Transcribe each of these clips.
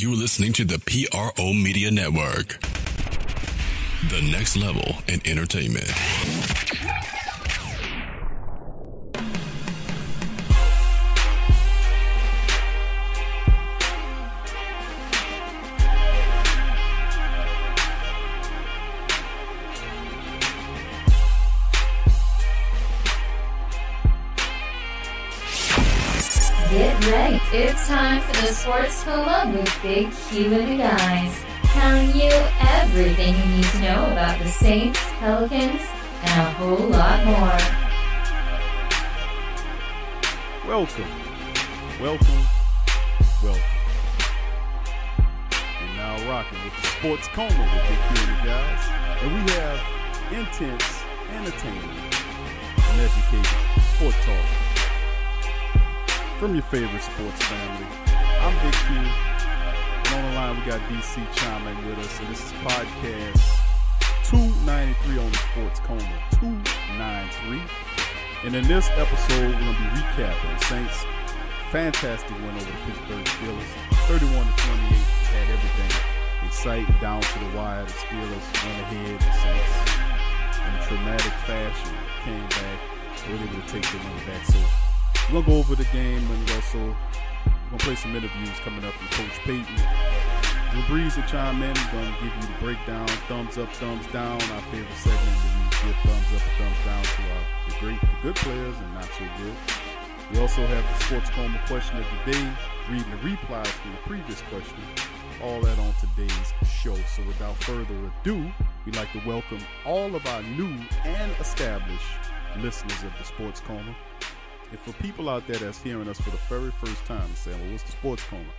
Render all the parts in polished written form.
You're listening to the PRO Media Network. The next level in entertainment. Get ready. It's time for the Sports Coma with Big Q and the guys. Telling you everything you need to know about the Saints, Pelicans, and a whole lot more. Welcome. You're now rocking with the Sports Coma with Big Q and the guys. And we have intense, entertaining, and educating sport talk from your favorite sports family. I'm Big Q, and on the line we got DC chiming with us, and this is podcast 293 on the Sports Coma, 293. And in this episode, we're going to be recapping the Saints' fantastic win over the Pittsburgh Steelers, 31-28. Had everything in sight and down to the wire. The Steelers went ahead. The Saints, in traumatic fashion, came back, were able to take the win back. So we're going to go over the game, and also we're going to play some interviews coming up from Coach Payton. Drew Brees will chime in. He's going to give you the breakdown, thumbs up, thumbs down, our favorite segment where we give thumbs up and thumbs down to the good players and not so good. We also have the Sports Coma question of the day, reading the replies from the previous question. All that on today's show. So without further ado, we'd like to welcome all of our new and established listeners of the Sports Coma. And for people out there that's hearing us for the very first time and saying, well, what's the Sports Coma?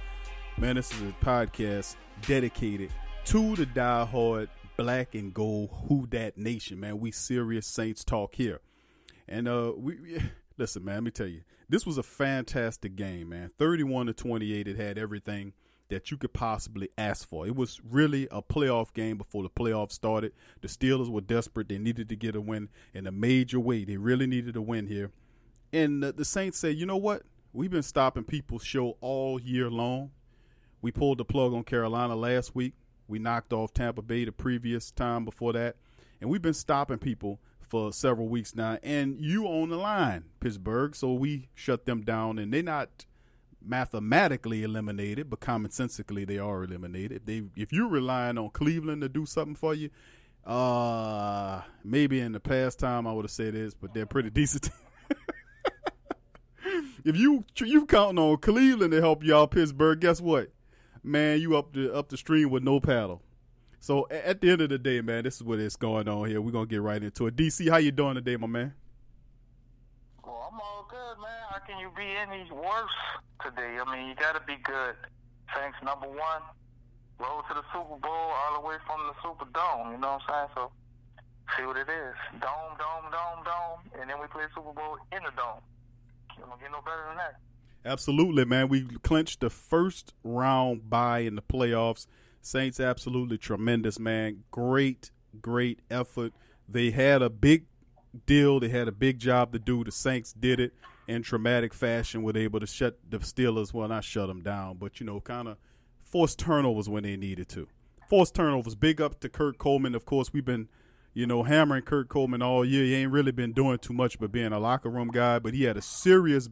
Man, this is a podcast dedicated to the diehard black and gold Who Dat Nation, man. We serious Saints talk here. And we listen, man, let me tell you, this was a fantastic game, man. 31-28, it had everything that you could possibly ask for. It was really a playoff game before the playoffs started. The Steelers were desperate. They needed to get a win in a major way. They really needed a win here. And the Saints said, you know what? We've been stopping people's show all year long. We pulled the plug on Carolina last week. We knocked off Tampa Bay the previous time before that. And we've been stopping people for several weeks now. And you on the line, Pittsburgh. So we shut them down. And they're not mathematically eliminated, but commonsensically they are eliminated. If you're relying on Cleveland to do something for you, maybe in the past time I would have said this, but they're pretty decent. If you counting on Cleveland to help you out, Pittsburgh, guess what? Man, you up the stream with no paddle. So at the end of the day, man, this is what is going on here. We're going to get right into it. DC, how you doing today, my man? Well, I'm all good, man. How can you be any worse today? I mean, you got to be good. Saints number one, roll to the Super Bowl all the way from the Superdome, you know what I'm saying? So see what it is. Dome, and then we play Super Bowl in the dome. You don't get no better than that. Absolutely, man. We clinched the first round bye in the playoffs. Saints absolutely tremendous, man. Great effort. They had a big deal. They had a big job to do. The Saints did it in traumatic fashion. Were able to shut the Steelers, well, not shut them down, but, kind of force turnovers when they needed to. Force turnovers. Big up to Kurt Coleman. Of course, we've been hammering Kurt Coleman all year. He ain't really been doing too much but being a locker room guy, but he had a serious,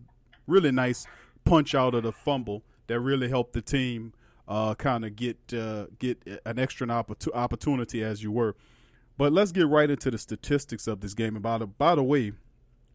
really nice punch out of the fumble that really helped the team kind of get an extra opportunity as you were. But let's get right into the statistics of this game. And by the way,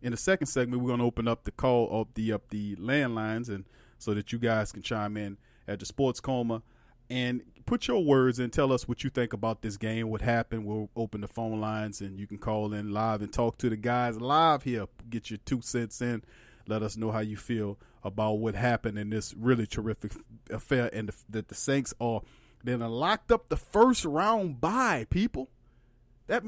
in the second segment, we're going to open up the call of the landlines, and so that you guys can chime in at the Sports Coma and put your words and tell us what you think about this game, what happened. We'll open the phone lines, and you can call in live and talk to the guys live here. Get your 2 cents in. Let us know how you feel about what happened in this really terrific affair, and that the Saints are then locked up the first round bye, people. That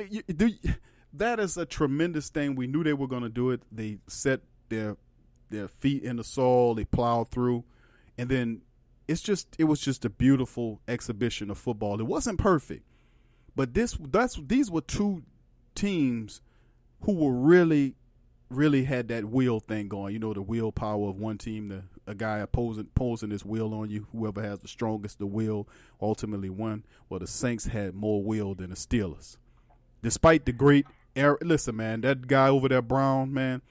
is a tremendous thing. We knew they were going to do it. They set their feet in the soil. They plowed through, and then it was just a beautiful exhibition of football. It wasn't perfect, but these were two teams who were really had that will thing going. The willpower of one team to a guy imposing his will on you. Whoever has the strongest the will ultimately won. Well, the Saints had more will than the Steelers. Despite the great listen, man, that guy over there, Brown, man,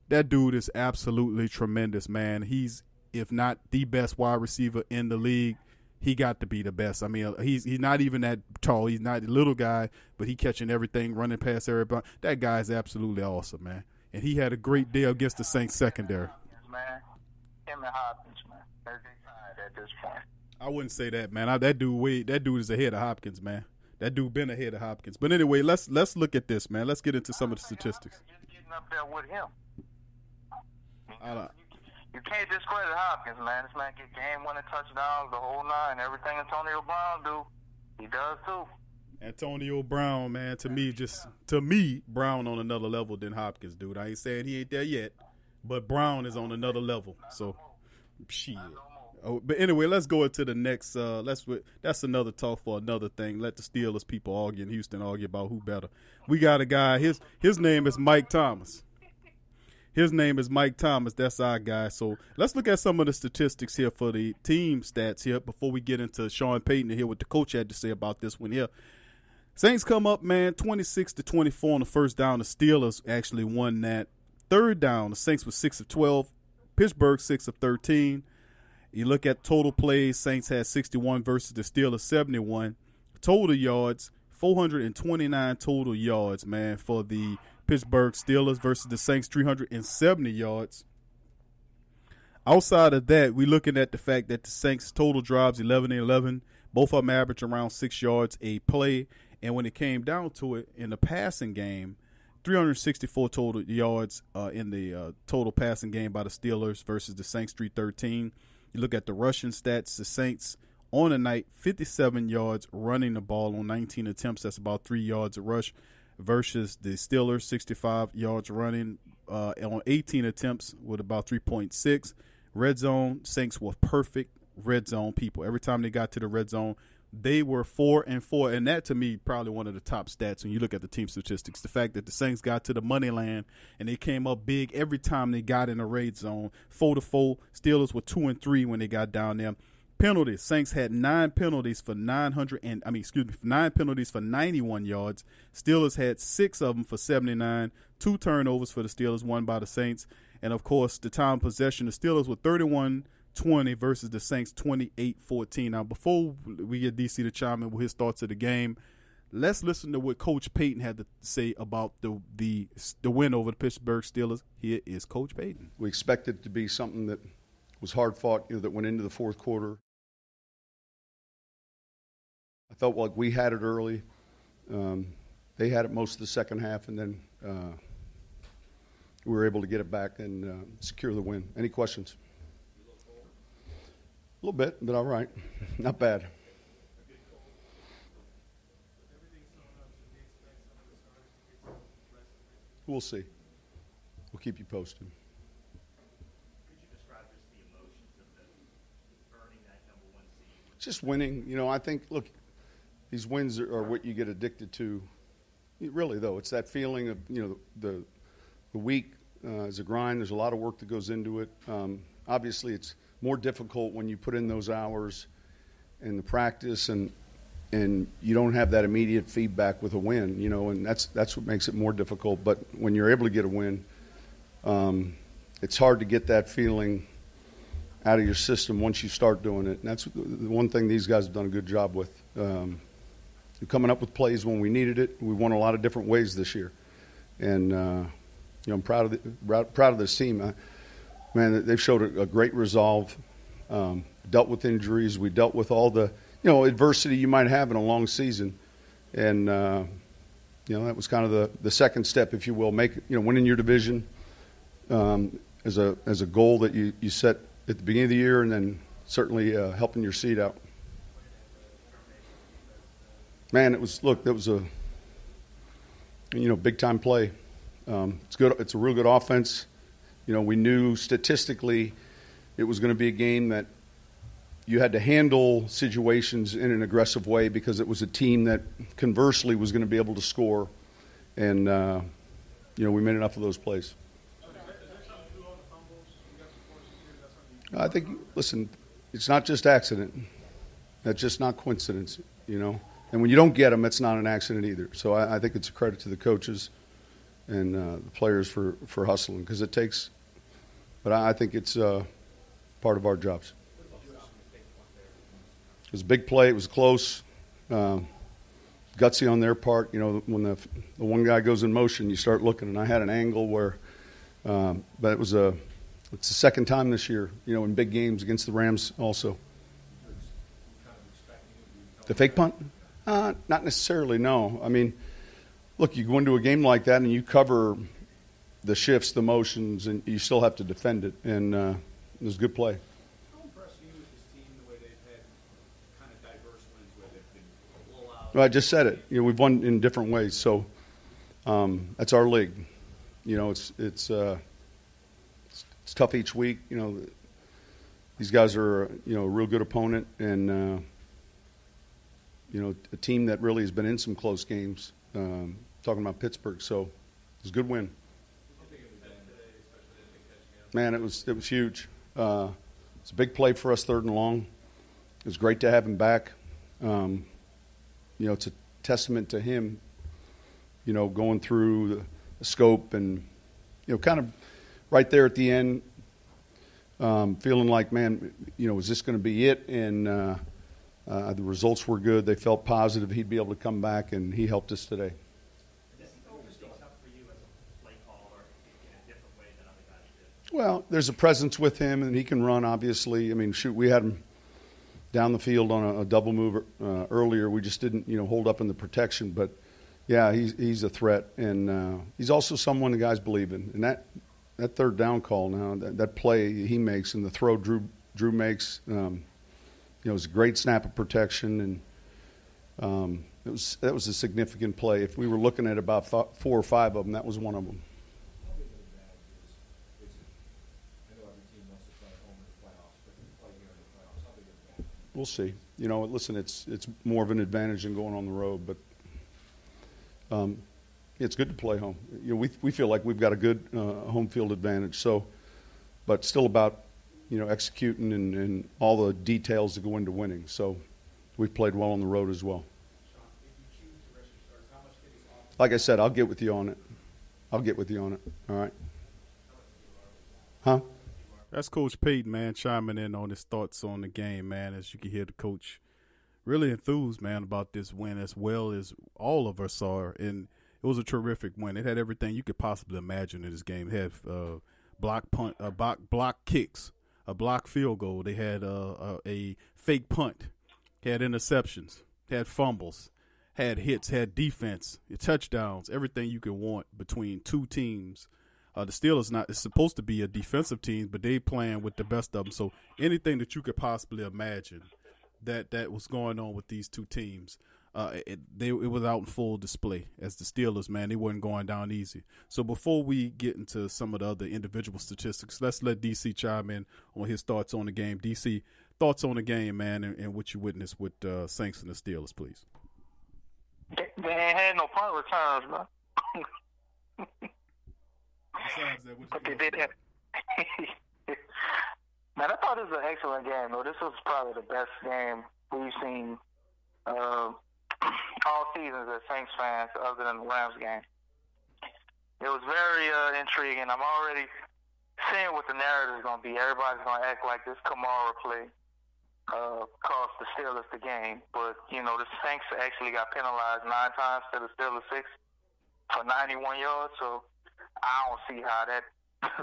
that dude is absolutely tremendous, man. He's, if not the best wide receiver in the league, he got to be the best. I mean, he's not even that tall. He's not a little guy, but he catching everything, running past everybody. That guy is absolutely awesome, man. And he had a great day against the Saints secondary. Man, him and Hopkins, man, they're tied at this point. I wouldn't say that, man. That dude is ahead of Hopkins, man. That dude been ahead of Hopkins. But anyway, let's look at this, man. Let's get into some of the statistics. Just getting up there with him. You can't discredit Hopkins, man. This man get game-winning touchdowns, the whole nine. Everything Antonio Brown do, he does too. Antonio Brown, man, to me, Brown on another level than Hopkins, dude. I ain't saying he ain't there yet, but Brown is on another level. So, shit. Oh, but anyway, let's go into the next. That's another talk for another thing. Let the Steelers people argue in Houston argue about who better. We got a guy. His name is Mike Thomas. That's our guy. So let's look at some of the statistics here for the team stats here before we get into Sean Payton to hear what the coach had to say about this one here. Saints come up, man, 26-24 on the first down. The Steelers actually won that. Third down, the Saints were 6 of 12. Pittsburgh 6 of 13. You look at total plays, Saints had 61 versus the Steelers 71. Total yards, 429 total yards, man, for the Pittsburgh Steelers versus the Saints 370 yards. Outside of that, we're looking at the fact that the Saints total drives 11-11. Both of them average around 6 yards a play. And when it came down to it, in the passing game, 364 total yards in the total passing game by the Steelers versus the Saints 313. You look at the rushing stats, the Saints on the night, 57 yards running the ball on 19 attempts. That's about 3 yards a rush versus the Steelers, 65 yards running on 18 attempts with about 3.6. Red zone, Saints were perfect red zone people. Every time they got to the red zone, they were 4-4, and that to me probably one of the top stats when you look at the team statistics. The fact that the Saints got to the money land and they came up big every time they got in the red zone. 4-4. Steelers were 2-3 when they got down there. Penalties. Saints had 9 penalties for 9 penalties for 91 yards. Steelers had 6 of them for 79. 2 turnovers for the Steelers, 1 by the Saints. And of course, the time of possession, the Steelers were 31-20 versus the Saints 28-14. Now, before we get DC to chime in with his thoughts of the game, let's listen to what Coach Payton had to say about the win over the Pittsburgh Steelers. Here is Coach Payton. We expected it to be something that was hard fought, that went into the fourth quarter. I felt like we had it early. They had it most of the second half, and then we were able to get it back and secure the win. Any questions? A little bit, but all right. Not bad. We'll see. We'll keep you posted. Could you describe just the emotions of earning that #1 seed? Just winning. I think, look, these wins are what you get addicted to. Really, though, it's that feeling of, the week is a grind. There's a lot of work that goes into it. Obviously, it's more difficult when you put in those hours and the practice and you don't have that immediate feedback with a win, and that's what makes it more difficult. But when you're able to get a win, it's hard to get that feeling out of your system once you start doing it. And that's the one thing these guys have done a good job with. Coming up with plays when we needed it. We won a lot of different ways this year. And, I'm proud of this team. Man, they've showed a great resolve, dealt with injuries. We dealt with all the, adversity you might have in a long season. And, that was kind of the second step, if you will, winning your division as a goal that you set at the beginning of the year, and then certainly helping your seed out. Man, that was a, big-time play. It's good. It's a real good offense. We knew statistically it was going to be a game that you had to handle situations in an aggressive way because it was a team that conversely was going to be able to score. And, we made enough of those plays. I think, listen, it's not just accident. That's just not coincidence, you know. And when you don't get them, it's not an accident either. So I think it's a credit to the coaches and the players for hustling, because it takes. But I think it's part of our jobs. It was a big play. It was close. Gutsy on their part. You know, when the one guy goes in motion, you start looking. And I had an angle where, but it's the second time this year, you know, in big games against the Rams also. The fake punt? Not necessarily, no. I mean, look, you go into a game like that and you cover the shifts, the motions, and you still have to defend it. And it was a good play. How impressed are you with this team, the way they've had kind of diverse wins where they've been blowout? Well, I just said it. You know, we've won in different ways. So that's our league. You know, it's tough each week. You know, these guys are, you know, a real good opponent, and you know, a team that really has been in some close games. Talking about Pittsburgh, so it was a good win. Man, it was huge. It's a big play for us, 3rd and long. It was great to have him back. You know, it's a testament to him. You know, going through the scope and, you know, kind of right there at the end, feeling like, man, you know, is this going to be it? And the results were good. They felt positive he'd be able to come back, and he helped us today. Does he open things up for you as a play caller in a different way than other guys did? Well, there's a presence with him, and he can run, obviously. I mean, shoot, we had him down the field on a double move earlier. We just didn't, you know, hold up in the protection. But, yeah, he's a threat. And he's also someone the guys believe in. And that 3rd down call now, that play he makes and the throw Drew makes, you know, it was a great snap of protection. And that was a significant play. If we were looking at about 4 or 5 of them, that was one of them. We'll see. You know, listen, it's more of an advantage than going on the road, but it's good to play home. You know, we feel like we've got a good home field advantage. So, but still about, you know, executing and all the details that go into winning. So, we've played well on the road as well. Like I said, I'll get with you on it. All right. Huh? That's Coach Payton, man, chiming in on his thoughts on the game, man. As you can hear the coach really enthused, man, about this win, as well as all of us are. And it was a terrific win. It had everything you could possibly imagine in this game. It had block kicks, a block field goal. They had a fake punt, had interceptions, had fumbles, had hits, had defense, touchdowns, everything you could want between two teams. The Steelers it's supposed to be a defensive team, but they playing with the best of them. So anything that you could possibly imagine that was going on with these two teams, it was out in full display. As the Steelers, man, they weren't going down easy. So before we get into some of the other individual statistics, let's let DC chime in on his thoughts on the game. DC, thoughts on the game, man, and what you witnessed with Saints and the Steelers, please. They ain't had no punt returns, man. But they did have. Man, I thought it was an excellent game, though. This was probably the best game we've seen all seasons as Saints fans, other than the Rams game. It was very intriguing. I'm already seeing what the narrative is going to be. Everybody's going to act like this Kamara play cost the Steelers the game. But, you know, the Saints actually got penalized 9 times to the Steelers 6 for 91 yards. So I don't see how that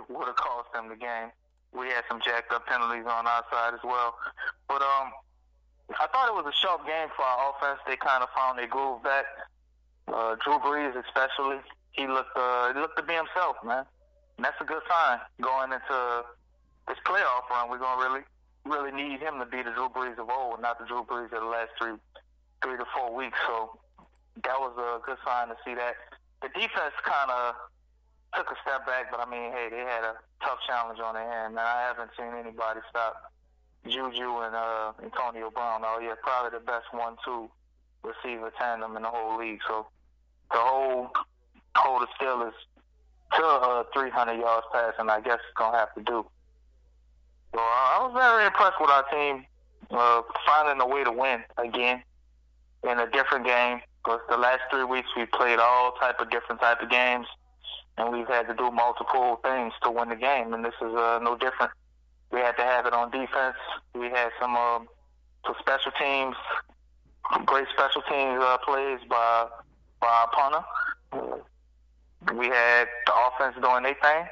would have cost them the game. We had some jacked up penalties on our side as well. But I thought it was a sharp game for our offense. They kind of found their groove back. Drew Brees especially, he looked to be himself, man. And that's a good sign going into this playoff run. We're going to really need him to be the Drew Brees of old, not the Drew Brees of the last 3 to 4 weeks. So that was a good sign to see that. The defense kind of took a step back, but I mean, hey, they had a tough challenge on their hand, man. I haven't seen anybody stop Juju and Antonio Brown. Oh yeah, probably the best 1-2 receiver tandem in the whole league. So the hold the Steelers to 300 yards passing, I guess it's gonna have to do. So I very impressed with our team finding a way to win again in a different game. Because the last 3 weeks we played all different type of games, and we've had to do multiple things to win the game, and this is no different. We had to have it on defense. We had some special teams, great special teams plays by our punter. We had the offense doing their thing.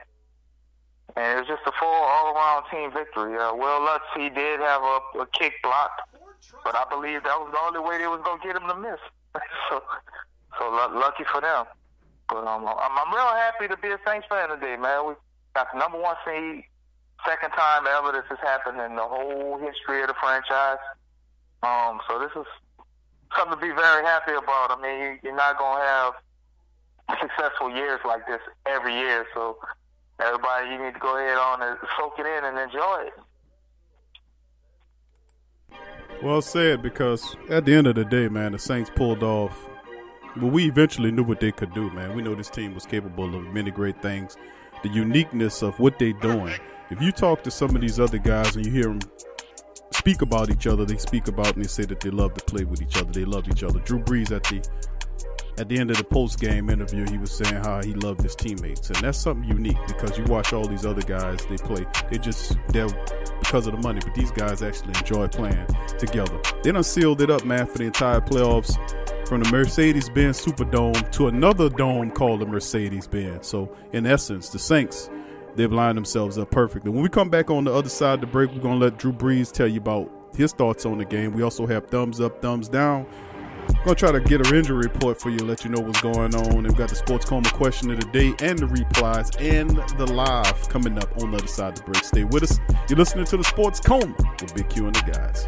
And it was just a full all-around team victory. Will Lutz, he did have a kick blocked, but I believe that was the only way they was going to get him to miss. so lucky for them. But I'm real happy to be a Saints fan today, man. We got the number 1 seed, second time ever this has happened in the whole history of the franchise. So this is something to be very happy about. I mean, you're not going to have successful years like this every year, so everybody, you need to go ahead on and soak it in and enjoy it. Well said, because at the end of the day, man, the Saints pulled off. Well, we eventually knew what they could do, man. We know this team was capable of many great things. The uniqueness of what they're doing. If you talk to some of these other guys and you hear them speak about each other, they speak about and they say that they love to play with each other. They love each other. Drew Brees at the end of the post-game interview, he was saying how he loved his teammates. And that's something unique, because you watch all these other guys, they play. They're because of the money, but these guys actually enjoy playing together. They done sealed it up, man, for the entire playoffs, from the Mercedes-Benz Superdome to another dome called the Mercedes-Benz. So, in essence, the Saints, they've lined themselves up perfectly. When we come back on the other side of the break, we're going to let Drew Brees tell you about his thoughts on the game. We also have thumbs up, thumbs down. I'm going to try to get an injury report for you, let you know what's going on. And we've got the Sports Coma question of the day and the replies and the live coming up on the other side of the break. Stay with us. You're listening to the Sports Coma with Big Q and the guys.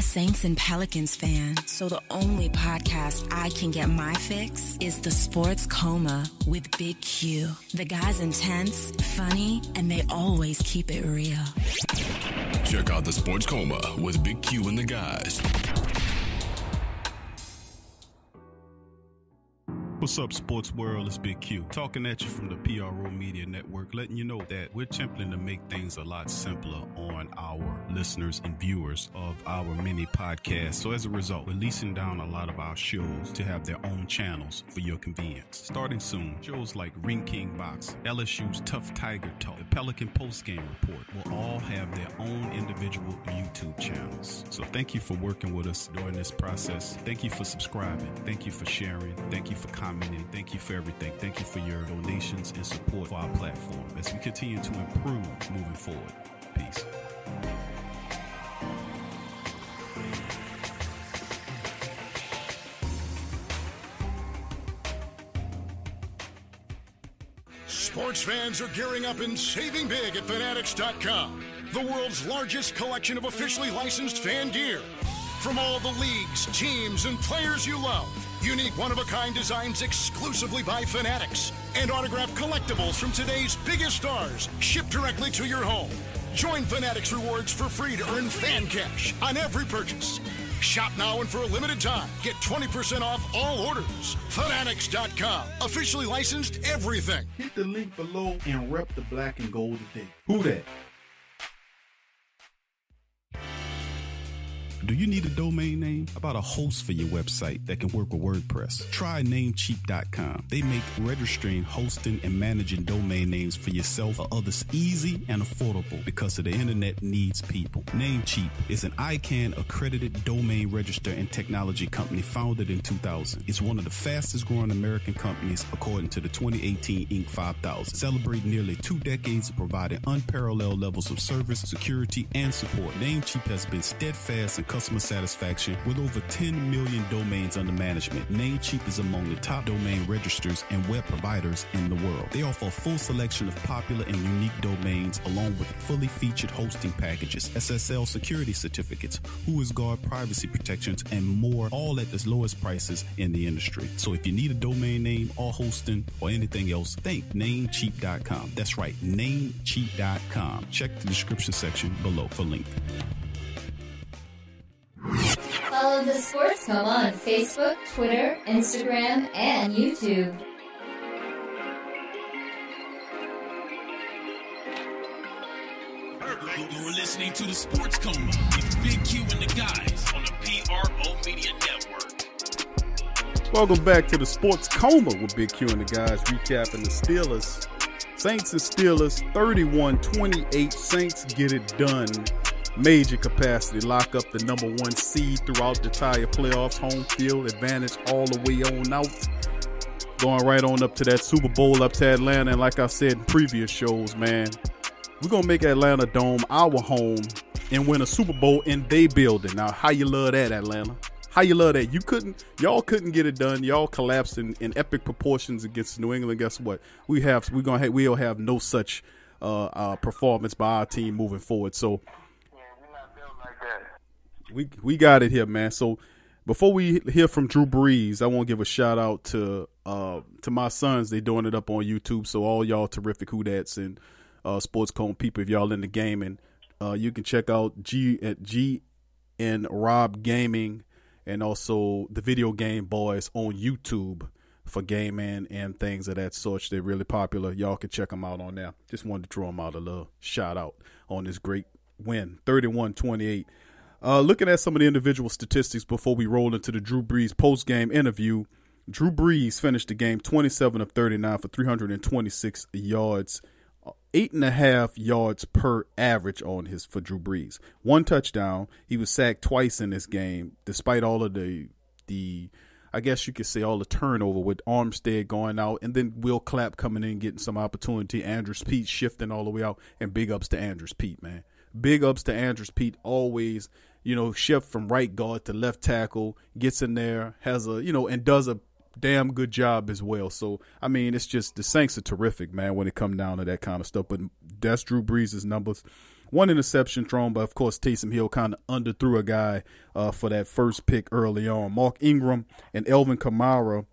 Saints and Pelicans fan, so the only podcast I can get my fix is the Sports Coma with Big Q. The guy's intense, funny, and they always keep it real. Check out the Sports Coma with Big Q and the guys. What's up, sports world? It's Big Q. Talking at you from the PRO Media Network, letting you know that we're attempting to make things a lot simpler on our listeners and viewers of our mini podcast. So as a result, we're leasing down a lot of our shows to have their own channels for your convenience. Starting soon, shows like Ring King Box, LSU's Tough Tiger Talk, the Pelican Postgame Report will all have their own individual YouTube channels. So thank you for working with us during this process. Thank you for subscribing. Thank you for sharing. Thank you for commenting. Thank you for everything. Thank you for your donations and support for our platform as we continue to improve moving forward. Peace. Sports fans are gearing up and saving big at Fanatics.com, the world's largest collection of officially licensed fan gear. From all the leagues, teams, and players you love, unique one-of-a-kind designs exclusively by Fanatics, and autographed collectibles from today's biggest stars shipped directly to your home. Join Fanatics Rewards for free to earn fan cash on every purchase. Shop now and for a limited time, get 20% off all orders. Fanatics.com, officially licensed everything. Hit the link below and rep the black and gold today. Who that? Do you need a domain name? How about a host for your website that can work with WordPress? Try Namecheap.com. They make registering, hosting, and managing domain names for yourself or others easy and affordable because the internet needs people. Namecheap is an ICANN accredited domain register and technology company founded in 2000. It's one of the fastest growing American companies according to the 2018 Inc. 5000. Celebrating nearly 2 decades of providing unparalleled levels of service, security, and support. Namecheap has been steadfast in customer customer satisfaction with over 10 million domains under management. Namecheap is among the top domain registers and web providers in the world. They offer a full selection of popular and unique domains along with fully featured hosting packages, SSL security certificates, WhoisGuard privacy protections, and more, all at the lowest prices in the industry. So if you need a domain name or hosting or anything else, think Namecheap.com. That's right, Namecheap.com. Check the description section below for link. Follow the Sports Coma on Facebook, Twitter, Instagram, and YouTube. You're listening to the Sports Coma with Big Q and the guys on the PRO Media Network. Welcome back to the Sports Coma with Big Q and the guys, recapping the Steelers. Saints and Steelers, 31-28. Saints get it done. Major capacity, lock up the number 1 seed throughout the entire playoffs. Home field advantage all the way on out. Going right on up to that Super Bowl up to Atlanta. And like I said in previous shows, man, we're going to make Atlanta Dome our home and win a Super Bowl in their building. Now, how you love that, Atlanta? How you love that? Y'all couldn't get it done. Y'all collapsed in epic proportions against New England. Guess what? We'll have no such performance by our team moving forward. So we got it here, man. So before we hear from Drew Brees, I want to give a shout out to my sons. They doing it up on YouTube. So all y'all terrific Who Dats and Sports Cone people, if y'all in the gaming, you can check out G and Rob Gaming. And also the Video Game Boys on YouTube for gaming and things of that sort. They're really popular. Y'all can check them out on there. Just wanted to throw them out a little shout out on this great win, 31-28. Looking at some of the individual statistics before we roll into the Drew Brees post-game interview. Drew Brees finished the game 27 of 39 for 326 yards, 8.5 yards per average for Drew Brees. 1 touchdown. He was sacked twice in this game, despite all of the I guess you could say all the turnover with Armstead going out, and then Will Clapp coming in getting some opportunity. Andrews Pete shifting all the way out, and big ups to Andrews Pete, man. Big ups to Andrews Pete. Always, shift from right guard to left tackle, gets in there, has and does a damn good job as well. So, I mean, it's just the Saints are terrific, man, when it comes down to that kind of stuff. But that's Drew Brees' numbers. 1 interception thrown, but of course Taysom Hill kind of underthrew a guy for that first pick early on. Mark Ingram and Elvin Kamara,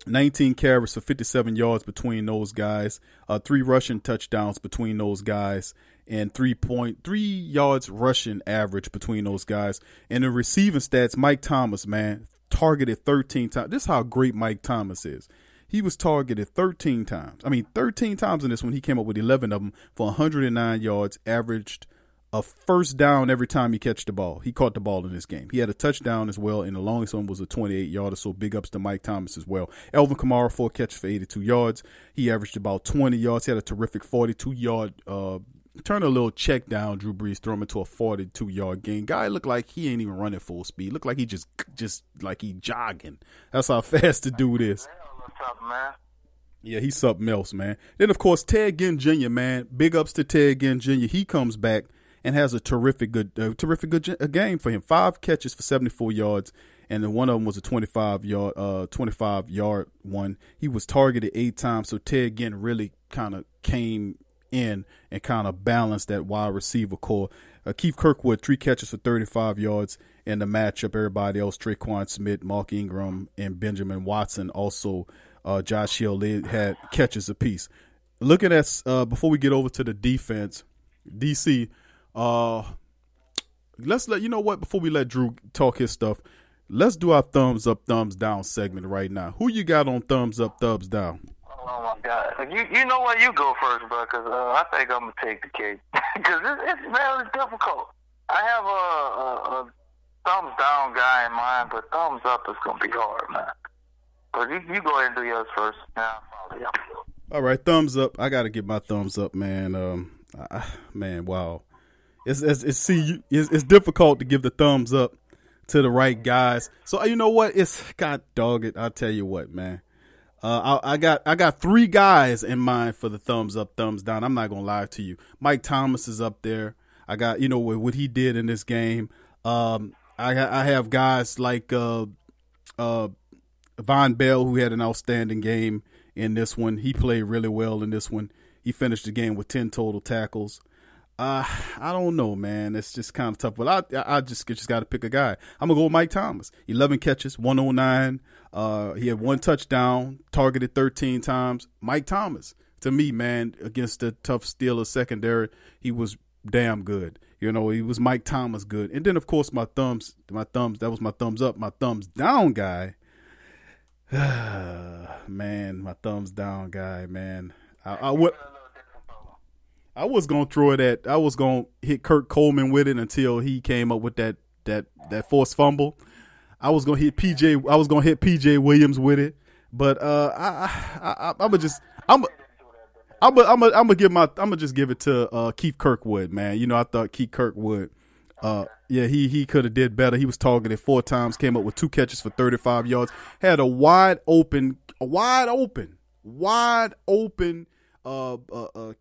19 carries for 57 yards between those guys, 3 rushing touchdowns between those guys, and 3.3 yards rushing average between those guys. And the receiving stats, Mike Thomas, man, targeted 13 times. This is how great Mike Thomas is. He was targeted 13 times. 13 times in this one. He came up with 11 of them for 109 yards, averaged a first down every time he catch the ball. He caught the ball in this game. He had a touchdown as well, and the longest one was a 28-yarder, so big ups to Mike Thomas as well. Elvin Kamara, 4 catches for 82 yards. He averaged about 20 yards. He had a terrific 42-yard turn a little check down. Drew Brees threw him into a 42-yard gain. Guy looked like he ain't even running full speed. Looked like he just like he jogging. That's how fast the dude is. What's up, man? Yeah, he's something else, man. Then, of course, Ted Ginn Jr., man. Big ups to Ted Ginn Jr. He comes back and has a terrific good game for him. 5 catches for 74 yards, and then one of them was a 25-yard one. He was targeted 8 times, so Ted Ginn really kind of came in and kind of balanced that wide receiver core. Keith Kirkwood, 3 catches for 35 yards in the matchup. Everybody else, Traquan Smith, Mark Ingram, and Benjamin Watson. Also, Josh Hill, they had catches apiece. Looking at, before we get over to the defense, DC, let's before we let Drew talk his stuff, let's do our thumbs up, thumbs down segment right now. Who you got on thumbs up, thumbs down? Oh my God! You know what? You go first, bro, because I think I'm gonna take the cake because it's really difficult. I have a thumbs down guy in mind, but thumbs up is gonna be hard, man. But you go ahead and do yours first. Yeah, I'll follow you. All right, thumbs up. I gotta get my thumbs up, man. Man, wow. It's difficult to give the thumbs up to the right guys. So you know what? God dog it. I'll tell you what, man. I got 3 guys in mind for the thumbs up, thumbs down. I'm not gonna lie to you. Mike Thomas is up there. I got, what he did in this game. I I have guys like Von Bell, who had an outstanding game in this one. He played really well in this one. He finished the game with 10 total tackles. I don't know, man. It's just kind of tough. But I just got to pick a guy. I'm going to go with Mike Thomas. 11 catches, 109. He had 1 touchdown, targeted 13 times. Mike Thomas, to me, man, against the tough Steelers secondary, he was damn good. You know, he was Mike Thomas good. And then, of course, that was my thumbs up. My thumbs down guy. Man, my thumbs down guy, man. I was gonna throw it at. I was gonna hit Kurt Coleman with it until he came up with that forced fumble. I was gonna hit PJ Williams with it, but I'm gonna just give it to Keith Kirkwood, man. You know, I thought Keith Kirkwood, he could have did better. He was targeted 4 times, came up with 2 catches for 35 yards, had a wide open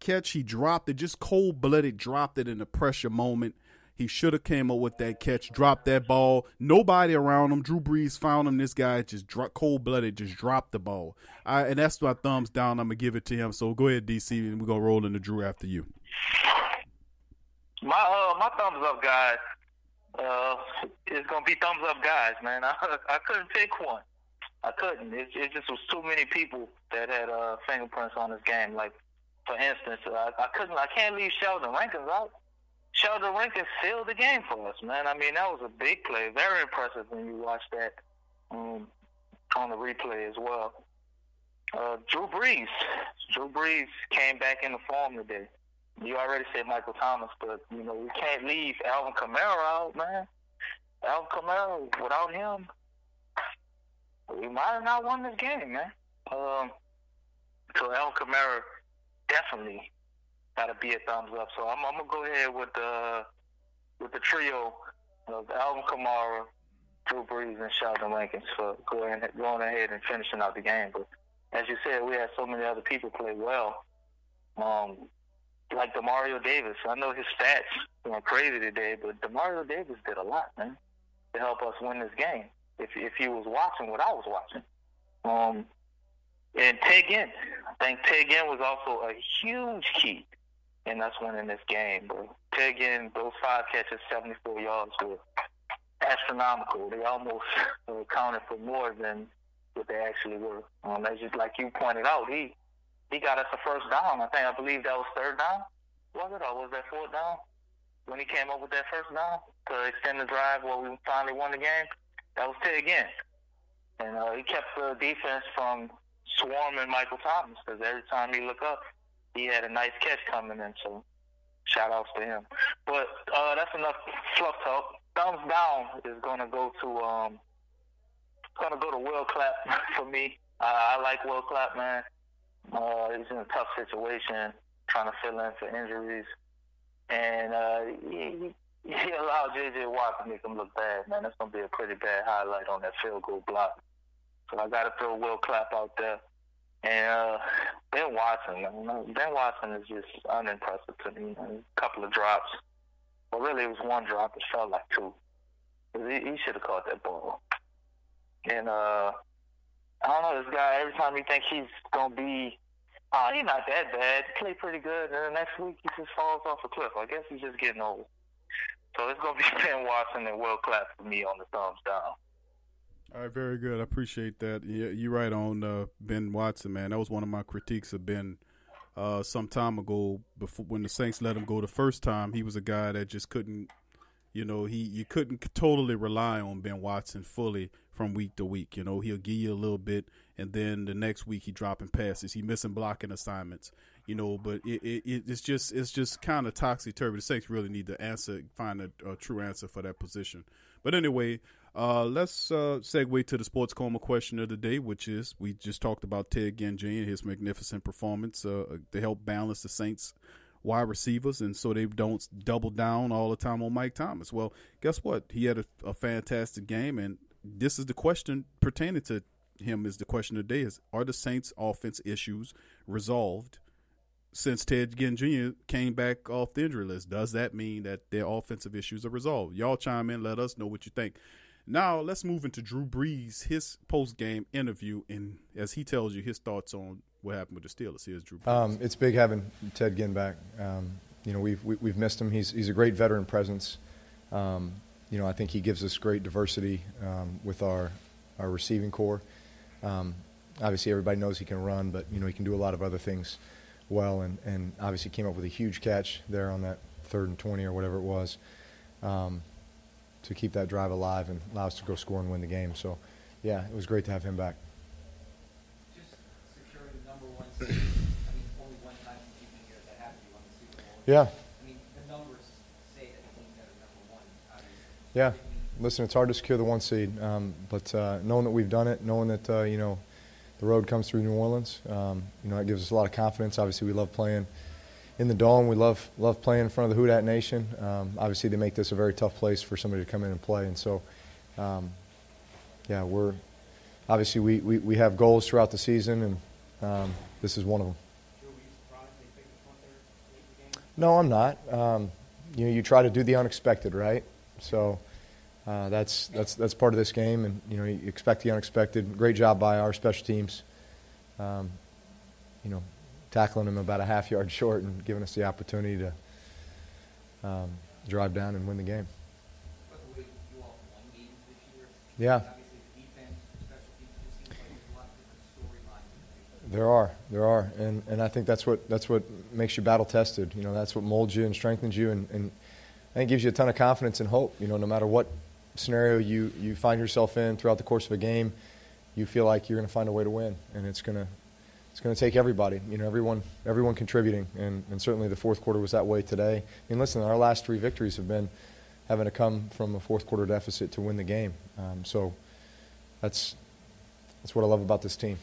catch. He dropped it, just cold-blooded dropped it in a pressure moment. He should have came up with that catch, dropped that ball. Nobody around him. Drew Brees found him. This guy just cold-blooded, just dropped the ball. And that's my thumbs down. I'm going to give it to him. So go ahead, DC, and we're going to roll into Drew after you. My thumbs up, guys, is going to be thumbs up, guys, man. I couldn't pick one. I couldn't. It just was too many people that had fingerprints on this game. Like, for instance, I can't leave Sheldon Rankins out. Sheldon Rankins sealed the game for us, man. I mean, that was a big play. Very impressive when you watch that on the replay as well. Drew Brees came back into form today. You already said Michael Thomas, but, you know, we can't leave Alvin Kamara out, man. Alvin Kamara, without him, we might have not won this game, man. So Alvin Kamara definitely got to be a thumbs up. So I'm gonna go ahead with the trio of Alvin Kamara, Drew Brees, and Sheldon Rankins for going ahead and finishing out the game. But as you said, we had so many other people play well. Like DeMario Davis. I know his stats went crazy today, but DeMario Davis did a lot, man, to help us win this game. If he was watching what I was watching. And Ted Ginn. I think Ted Ginn was also a huge key in us winning this game. But Ted Ginn, those 5 catches, 74 yards were astronomical. They almost counted for more than what they actually were. That's just like you pointed out. He got us a first down. I believe that was 3rd down. Was it, or was that 4th down? When he came up with that first down to extend the drive where we finally won the game, that was Ted Ginn. And he kept the defense from swarming Michael Thomas, because every time he looked up, he had a nice catch coming in. So shout outs to him. But that's enough fluff talk. Thumbs down is gonna go to Will Clapp for me. I like Will Clapp, man. He's in a tough situation, trying to fill in for injuries, and he allowed J.J. Watt to make him look bad, man. That's gonna be a pretty bad highlight on that field goal block. So I got to throw Will Clapp out there. And Ben Watson, Ben Watson is just unimpressive to me. A couple of drops. But really, it was 1 drop. It felt like 2. He should have caught that ball. And I don't know, this guy, every time you think he's going to be, he's not that bad. He played pretty good. And the next week, he just falls off a cliff. I guess he's just getting old. So it's going to be Ben Watson and Will Clapp for me on the thumbs down. All right, very good. I appreciate that. Yeah, you're right on Ben Watson, man. That was one of my critiques of Ben some time ago. Before, when the Saints let him go the first time, he was a guy that just couldn't, you couldn't totally rely on Ben Watson fully from week to week. You know, he'll give you a little bit, and then the next week he dropping passes. He missing blocking assignments. But it's just kind of topsy-turvy. The Saints really need to find a true answer for that position. But anyway, let's segue to the Sports Coma question of the day, which is, we just talked about Ted Ginn Jr. and his magnificent performance to help balance the Saints wide receivers, and so they don't double down all the time on Mike Thomas. Well, guess what? He had a fantastic game, and this is the question pertaining to him. Is the question of the day: are the Saints' offense issues resolved since Ted Ginn Jr. came back off the injury list. Does that mean that their offensive issues are resolved? Y'all chime in. Let us know what you think. Now, let's move into Drew Brees, his post-game interview, and as he tells you his thoughts on what happened with the Steelers. Here's Drew Brees. It's big having Ted Ginn back. We've missed him. He's a great veteran presence. I think he gives us great diversity with our receiving core. Obviously, everybody knows he can run, but, he can do a lot of other things well, and obviously came up with a huge catch there on that 3rd and 20 or whatever it was to keep that drive alive and allow us to go score and win the game. So, yeah, it was great to have him back. Just securing the number 1 seed. Only one time since you've been here that happened on the Super Bowl. Yeah. The numbers say that the teams that are number 1, obviously. Yeah. Listen, it's hard to secure the 1 seed, but knowing that we've done it, knowing that, the road comes through New Orleans, it gives us a lot of confidence. Obviously, we love playing in the Dome. We love playing in front of the Houdat Nation. Obviously, they make this a very tough place for somebody to come in and play. And so, we're obviously we have goals throughout the season, and this is one of them. No, I'm not. You try to do the unexpected, right? So that's part of this game, and you expect the unexpected. Great job by our special teams. Tackling them about a half-yard short and giving us the opportunity to drive down and win the game. Yeah. There are, and I think that's what makes you battle tested. That's what molds you and strengthens you, and I think gives you a ton of confidence and hope. No matter what scenario you find yourself in throughout the course of a game, you feel like you're going to find a way to win, and it's going to take everybody. Everyone contributing, and certainly the fourth quarter was that way today. Listen, our last 3 victories have been having to come from a fourth quarter deficit to win the game. So that's what I love about this team.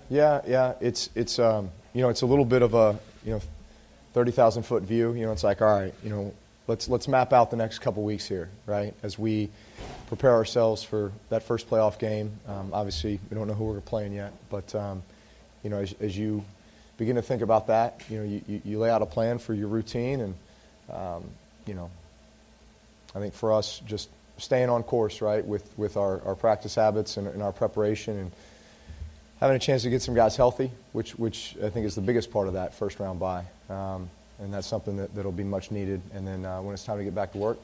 Yeah, it's it's a little bit of a 30,000-foot view. It's like, all right, let's map out the next couple weeks here, right? As we prepare ourselves for that first playoff game. Obviously, we don't know who we're playing yet, but as you begin to think about that, you lay out a plan for your routine, and I think for us, just staying on course, right, with our practice habits and our preparation, and having a chance to get some guys healthy, which I think is the biggest part of that first round bye. And that's something that'll be much needed. And then when it's time to get back to work,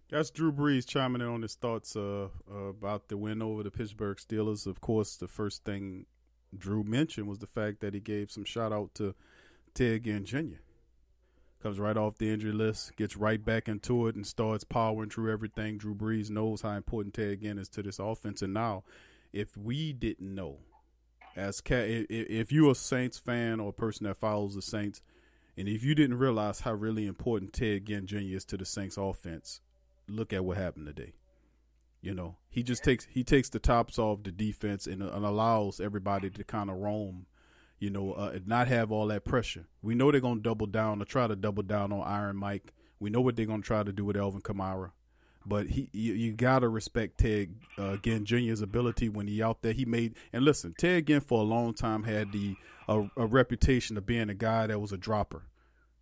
That's Drew Brees chiming in on his thoughts about the win over the Pittsburgh Steelers. Of course, the first thing Drew mentioned was the fact that he gave some shout-out to Ted Ginn Jr. Comes right off the injury list, gets right back into it, and starts powering through everything. Drew Brees knows how important Ted Ginn is to this offense. And now, if we didn't know, if you're a Saints fan or a person that follows the Saints, and if you didn't realize how really important Ted Ginn Jr. is to the Saints offense, look at what happened today. He just takes the tops off the defense and allows everybody to kind of roam. Not have all that pressure. We know they're going to double down or try to double down on Iron Mike. We know what they're going to try to do with Alvin Kamara. But you got to respect Ted Ginn Jr.'s ability when he out there. And listen, Ted Ginn for a long time had a reputation of being a guy that was a dropper.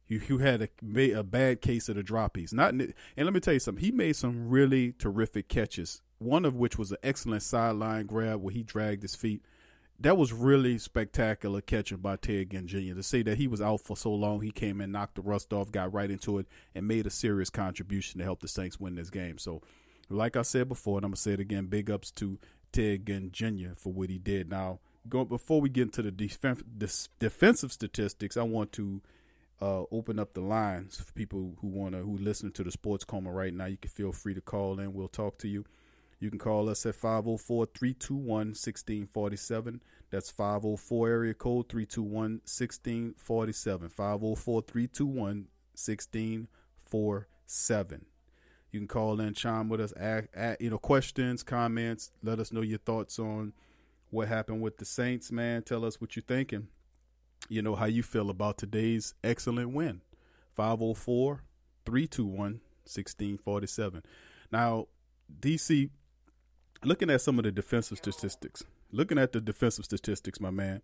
You had a bad case of the droppies. And let me tell you something. He made some really terrific catches, one of which was an excellent sideline grab where he dragged his feet. That was really spectacular catching by Ted Ginn Jr. To say that he was out for so long, he came in, knocked the rust off, got right into it, and made a serious contribution to help the Saints win this game. So, like I said before, and I'm going to say it again, big ups to Ted Ginn Jr. for what he did. Now, before we get into the defensive statistics, I want to open up the lines for people who listen to the Sports Coma right now. You can feel free to call in. We'll talk to you. You can call us at 504-321-1647. That's 504 area code 321-1647. 504-321-1647. You can call in, chime with us, questions, comments. Let us know your thoughts on what happened with the Saints, man. Tell us what you're thinking. You know, how you feel about today's excellent win. 504-321-1647. Now, DC, looking at some of the defensive statistics, my man,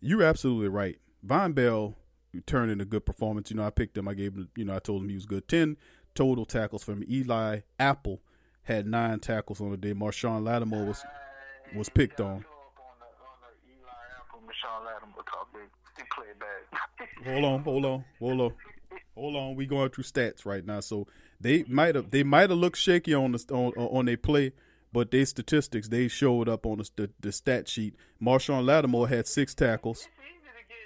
you're absolutely right. Von Bell turned in a good performance. You know, I picked him. I gave him, I told him he was good. 10 total tackles from Eli Apple had 9 tackles on the day. Marshawn Lattimore was picked on. Hold on. We going through stats right now. So they might have looked shaky on their play, but their statistics, they showed up on the stat sheet. Marshawn Lattimore had 6 tackles.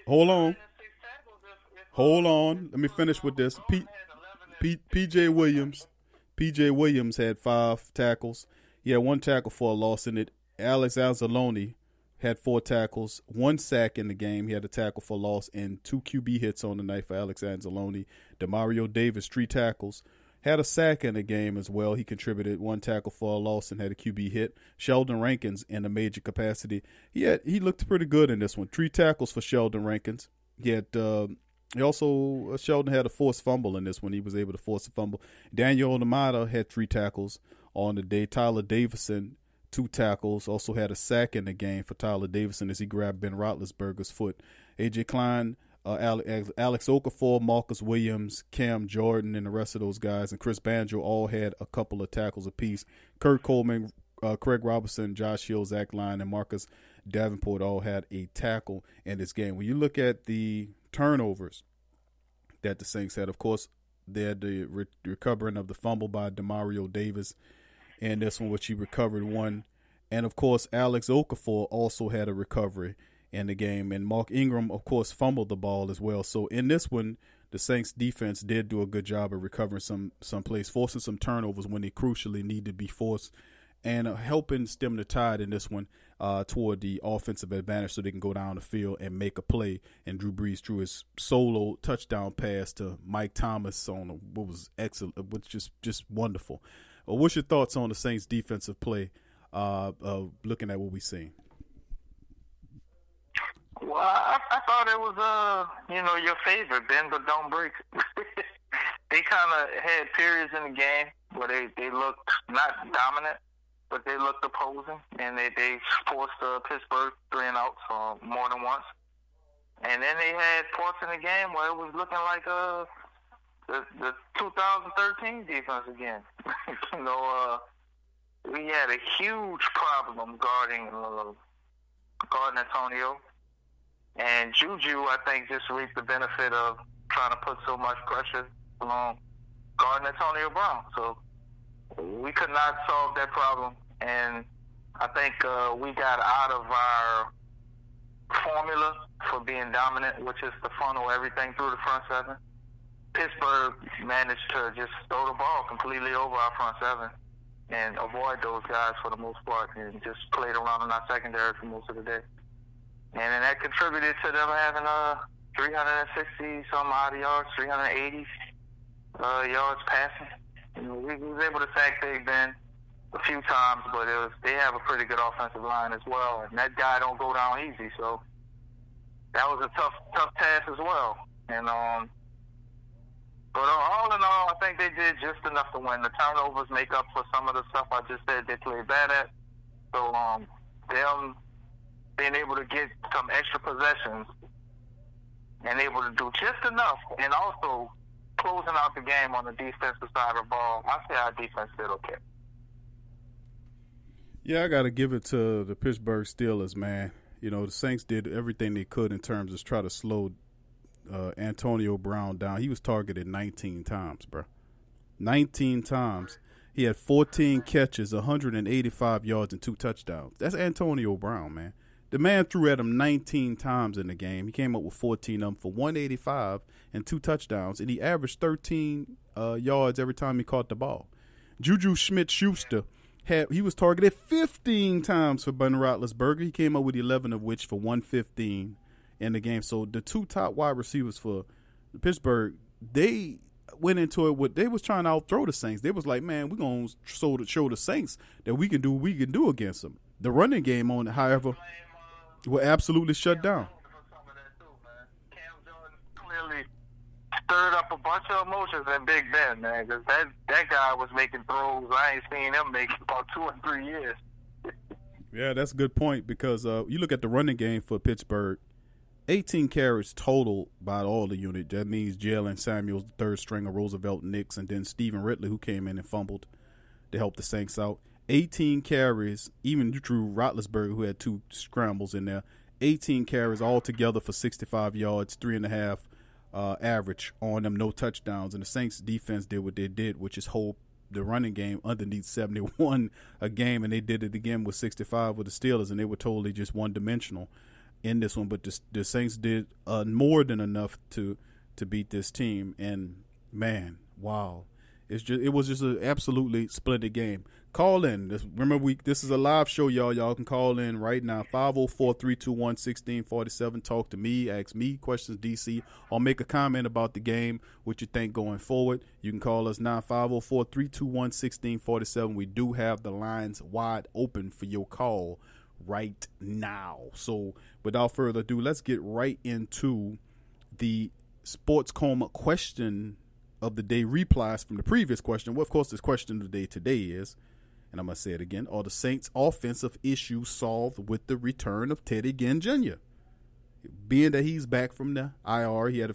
Hold on. Let me finish with this. PJ Williams had 5 tackles. He had 1 tackle for a loss in it. Alex Anzalone had 4 tackles, 1 sack in the game. He had a tackle for loss and 2 QB hits on the night for Alex Anzalone. Demario Davis, 3 tackles, had a sack in the game as well. He contributed 1 tackle for a loss and had a QB hit. Sheldon Rankins in a major capacity. He looked pretty good in this one. 3 tackles for Sheldon Rankins. Sheldon had a forced fumble in this one. He was able to force a fumble. Daniel Onamata had 3 tackles on the day. Tyler Davison, 2 tackles, also had a sack in the game for Tyler Davison as he grabbed Ben Roethlisberger's foot. A.J. Klein, Alex Okafor, Marcus Williams, Cam Jordan, and the rest of those guys, and Chris Banjo all had a couple of tackles apiece. Kurt Coleman, Craig Robertson, Josh Hill, Zach Line, and Marcus Davenport all had a tackle in this game. When you look at the turnovers that the Saints had, of course, they had the recovering of the fumble by Demario Davis, and this one, which he recovered 1. And, of course, Alex Okafor also had a recovery in the game. And Mark Ingram, of course, fumbled the ball as well. So in this one, the Saints defense did do a good job of recovering some plays, forcing some turnovers when they crucially need to be forced, and helping stem the tide in this one toward the offensive advantage so they can go down the field and make a play. And Drew Brees threw his solo touchdown pass to Mike Thomas on what was excellent, which just wonderful. What's your thoughts on the Saints' defensive play, looking at what we've seen? Well, I thought it was, your favorite, bend but don't break. They kind of had periods in the game where they looked not dominant, but they looked opposing, and they forced Pittsburgh 3 and outs more than once. And then they had parts in the game where it was looking like the 2013 defense again. We had a huge problem guarding Antonio. And Juju, I think, just reaped the benefit of trying to put so much pressure on guarding Antonio Brown. So we could not solve that problem. And I think we got out of our formula for being dominant, which is to funnel everything through the front 7. Pittsburgh managed to just throw the ball completely over our front 7 and avoid those guys for the most part, and just played around in our secondary for most of the day. And then that contributed to them having 360-some odd yards, 380 yards passing. We was able to sack Big Ben a few times, but they have a pretty good offensive line as well, and that guy don't go down easy. So that was a tough task as well. And but all in all, I think they did just enough to win. The turnovers make up for some of the stuff I just said they played bad at. So them being able to get some extra possessions and able to do just enough, and also closing out the game on the defensive side of the ball, I say our defense did okay. Yeah, I got to give it to the Pittsburgh Steelers, man. The Saints did everything they could in terms of try to slow Antonio Brown down. He was targeted 19 times, bro. 19 times. He had 14 catches, 185 yards, and 2 touchdowns. That's Antonio Brown, man. The man threw at him 19 times in the game. He came up with 14 of them for 185 and 2 touchdowns, and he averaged 13 yards every time he caught the ball. Juju Smith-Schuster, he was targeted 15 times for Ben Roethlisberger. He came up with 11 of which for 115 in the game. So the 2 top wide receivers for Pittsburgh, they went into it with, they was trying to outthrow the Saints. They was like, man, we're going to show the Saints that we can do what we can do against them. The running game on it, however, will absolutely shut down. Cam Jordan clearly stirred up a bunch of emotions in Big Ben, man, because that guy was making throws I ain't seen him make in about 2 or 3 years. Yeah, that's a good point because you look at the running game for Pittsburgh, 18 carries total by all the unit. That means Jalen Samuels, the third stringer, Roosevelt Nix, and then Stephen Ridley, who came in and fumbled to help the Saints out. 18 carries, even Drew Roethlisberger, who had 2 scrambles in there. 18 carries altogether for 65 yards, 3.5 average on them, no touchdowns. And the Saints defense did what they did, which is hold the running game underneath 71 a game, and they did it again with 65 with the Steelers, and they were totally just one-dimensional in this one. But the Saints did more than enough to beat this team. And, man, wow. It was just an absolutely splendid game. Call in. Remember, this is a live show, y'all. Y'all can call in right now. 504-321-1647. Talk to me. Ask me questions, DC, or make a comment about the game, what you think going forward. You can call us now, 504-321-1647. We do have the lines wide open for your call right now. So without further ado, let's get right into the Sports Coma question of the day, replies from the previous question. Well, of course, this question of the day today is, and I'm going to say it again, are the Saints' offensive issues solved with the return of Teddy Ginn Jr.? Being that he's back from the IR, he had a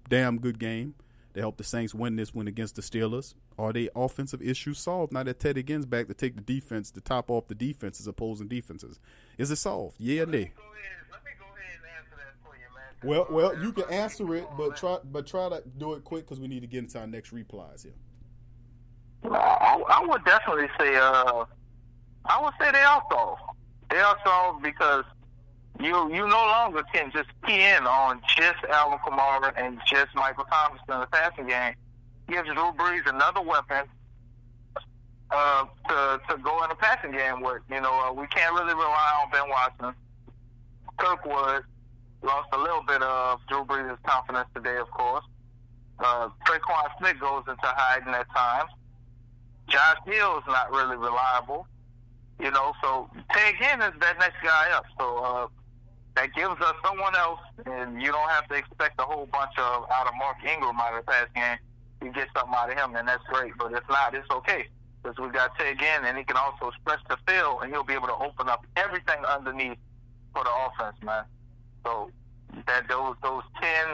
damn good game to help the Saints win this one against the Steelers. Are they offensive issues solved now that Teddy Ginn's back to take the defense, to top off the defenses, opposing defenses? Is it solved? Yeah or nay? Let me go ahead and answer that for you, man. Well, you can answer it, but try to do it quick because we need to get into our next replies here. I would definitely say, they are solved. They are solved because you no longer can just key in on just Alvin Kamara and just Michael Thomas in the passing game. Gives Drew Brees another weapon to go in the passing game with. We can't really rely on Ben Watson. Kirkwood lost a little bit of Drew Brees' confidence today, of course. Traquan Smith goes into hiding at times. Josh Hill's not really reliable, so Ted Ginn is that next guy up. So that gives us someone else, and you don't have to expect a whole bunch out of Mark Ingram out of the pass game. You get something out of him, and that's great. But if not, it's okay, because we got Ted Ginn, and he can also stretch the field, and he'll be able to open up everything underneath for the offense, man. So that those 10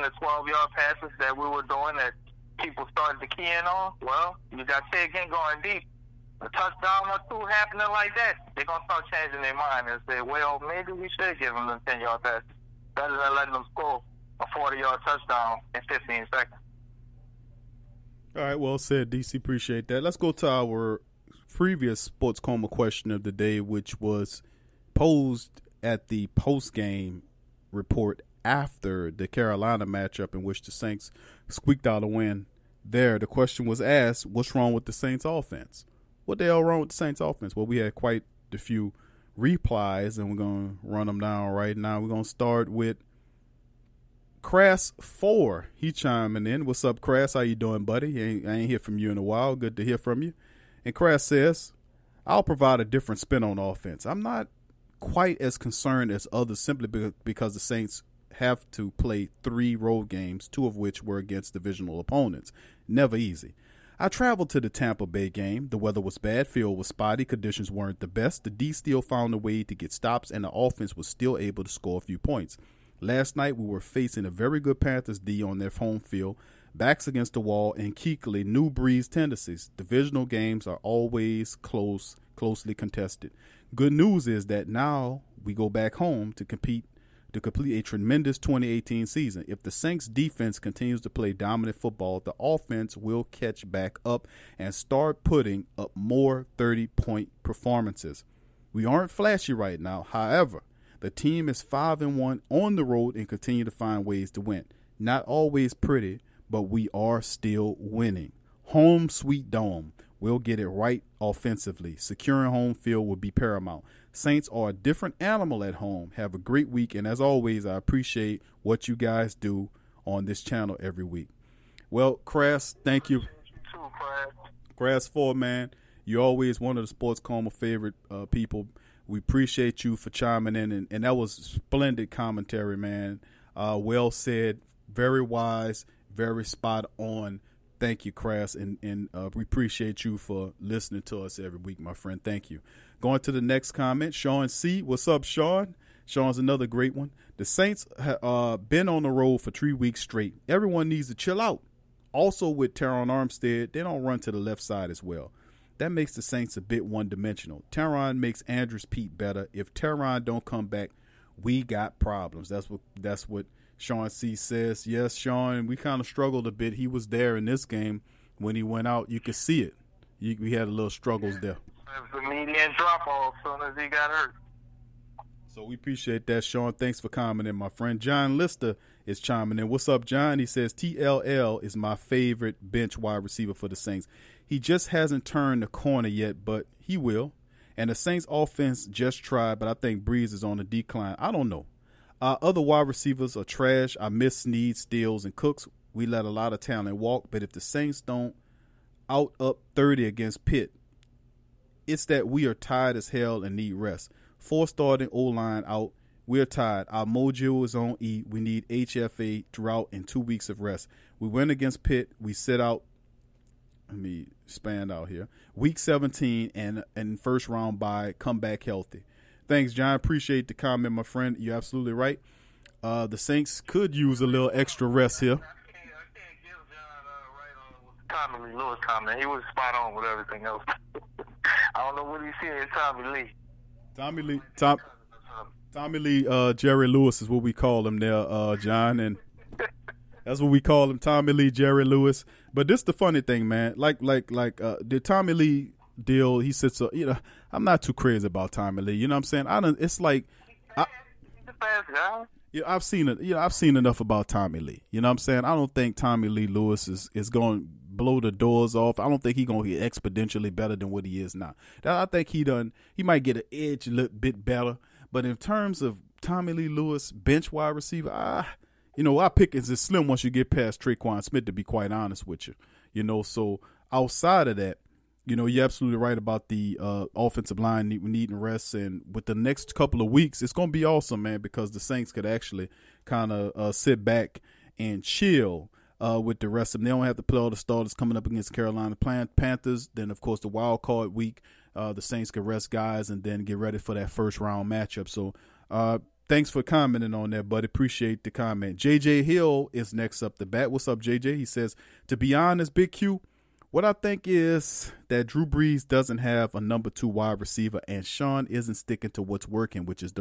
to 12-yard passes that we were doing that people started to key in on, well, you got Ted Ginn going deep. A touchdown or two happening like that, they're going to start changing their mind and say, well, maybe we should give them the 10-yard pass better than letting them score a 40-yard touchdown in 15 seconds. All right, well said, DC. Appreciate that. Let's go to our previous Sports Coma question of the day, which was posed at the post-game report after the Carolina matchup in which the Saints squeaked out a win there. The question was asked, what's wrong with the Saints offense? What the hell wrong with the Saints offense? Well, we had quite a few replies, and we're going to run them down right now. We're going to start with Crass4. He chiming in. What's up, Crass? How you doing, buddy? I ain't hear from you in a while. Good to hear from you. And Crass says, I'll provide a different spin on offense. I'm not quite as concerned as others simply because the Saints have to play 3 road games, 2 of which were against divisional opponents. Never easy. I traveled to the Tampa Bay game. The weather was bad, field was spotty, conditions weren't the best. The D still found a way to get stops, and the offense was still able to score a few points. Last night, we were facing a very good Panthers D on their home field, backs against the wall, and Kuechly knew Brees' tendencies. Divisional games are always closely contested. Good news is that now we go back home to complete a tremendous 2018 season. If the Saints defense continues to play dominant football, the offense will catch back up and start putting up more 30-point performances. We aren't flashy right now. However, the team is 5-1 on the road and continue to find ways to win. Not always pretty, but we are still winning. Home sweet dome. We'll get it right offensively. Securing home field will be paramount. Saints are a different animal at home. Have a great week, and as always, I appreciate what you guys do on this channel every week. Well, Crass, thank you. Crass 4, man. You're always one of the Sports Coma favorite people. We appreciate you for chiming in, and that was splendid commentary, man. Well said, very wise, very spot on. Thank you, Crass, and we appreciate you for listening to us every week, my friend. Thank you. Going to the next comment, Sean C. What's up, Sean? Sean's another great one. The Saints have been on the road for 3 weeks straight. Everyone needs to chill out. Also with Teron Armstead, they don't run to the left side as well. That makes the Saints a bit one-dimensional. Teron makes Andrews Pete better. If Teron don't come back, we got problems. That's what Sean C. says. Yes, Sean, we kind of struggled a bit. He was there in this game. When he went out, you could see it. We had a little struggles there. It was the median drop-off as soon as he got hurt. So we appreciate that, Sean. Thanks for commenting, my friend. John Lister is chiming in. What's up, John? He says, TLL is my favorite bench wide receiver for the Saints. He just hasn't turned the corner yet, but he will. And the Saints offense just tried, but I think Brees is on the decline. I don't know. Other wide receivers are trash. I miss Snead, Stills, and Cooks. We let a lot of talent walk, but if the Saints don't out up 30 against Pitt, it's that we are tired as hell and need rest. 4 starting O-line out. We're tired. Our mojo is on E. We need HFA drought and 2 weeks of rest. We went against Pitt. We sit out. Let me expand out here. Week 17 and first round bye. Come back healthy. Thanks, John. Appreciate the comment, my friend. You're absolutely right. The Saints could use a little extra rest here. I can't give John right on with the Tommy Lee Lewis comment. He was spot on with everything else. I don't know what he said, Tommy Lee. Tommy Lee, Jerry Lewis is what we call him there, John, and that's what we call him, Tommy Lee, Jerry Lewis. But this the funny thing, man. Like the Tommy Lee deal, he sits. I'm not too crazy about Tommy Lee. You know what I'm saying? It's like, he's a fast guy. Yeah, I've seen it. I've seen enough about Tommy Lee. You know what I'm saying? I don't think Tommy Lee Lewis is going to blow the doors off. I don't think he's going to get exponentially better than what he is now. I think he might get an edge a little bit better. But in terms of Tommy Lee Lewis, bench wide receiver, our pick is slim once you get past Traquan Smith, to be quite honest with you. So outside of that, you're absolutely right about the offensive line needing rest. And with the next couple of weeks, it's going to be awesome, man, because the Saints could actually kind of sit back and chill with the rest of them. They don't have to play all the starters coming up against Carolina Panthers. Then, of course, the wild card week, the Saints could rest guys and then get ready for that first round matchup. So thanks for commenting on that, buddy. Appreciate the comment. JJ Hill is next up the bat. What's up, JJ? He says, to be honest, Big Q, what I think is that Drew Brees doesn't have a number 2 wide receiver, and Sean isn't sticking to what's working, which is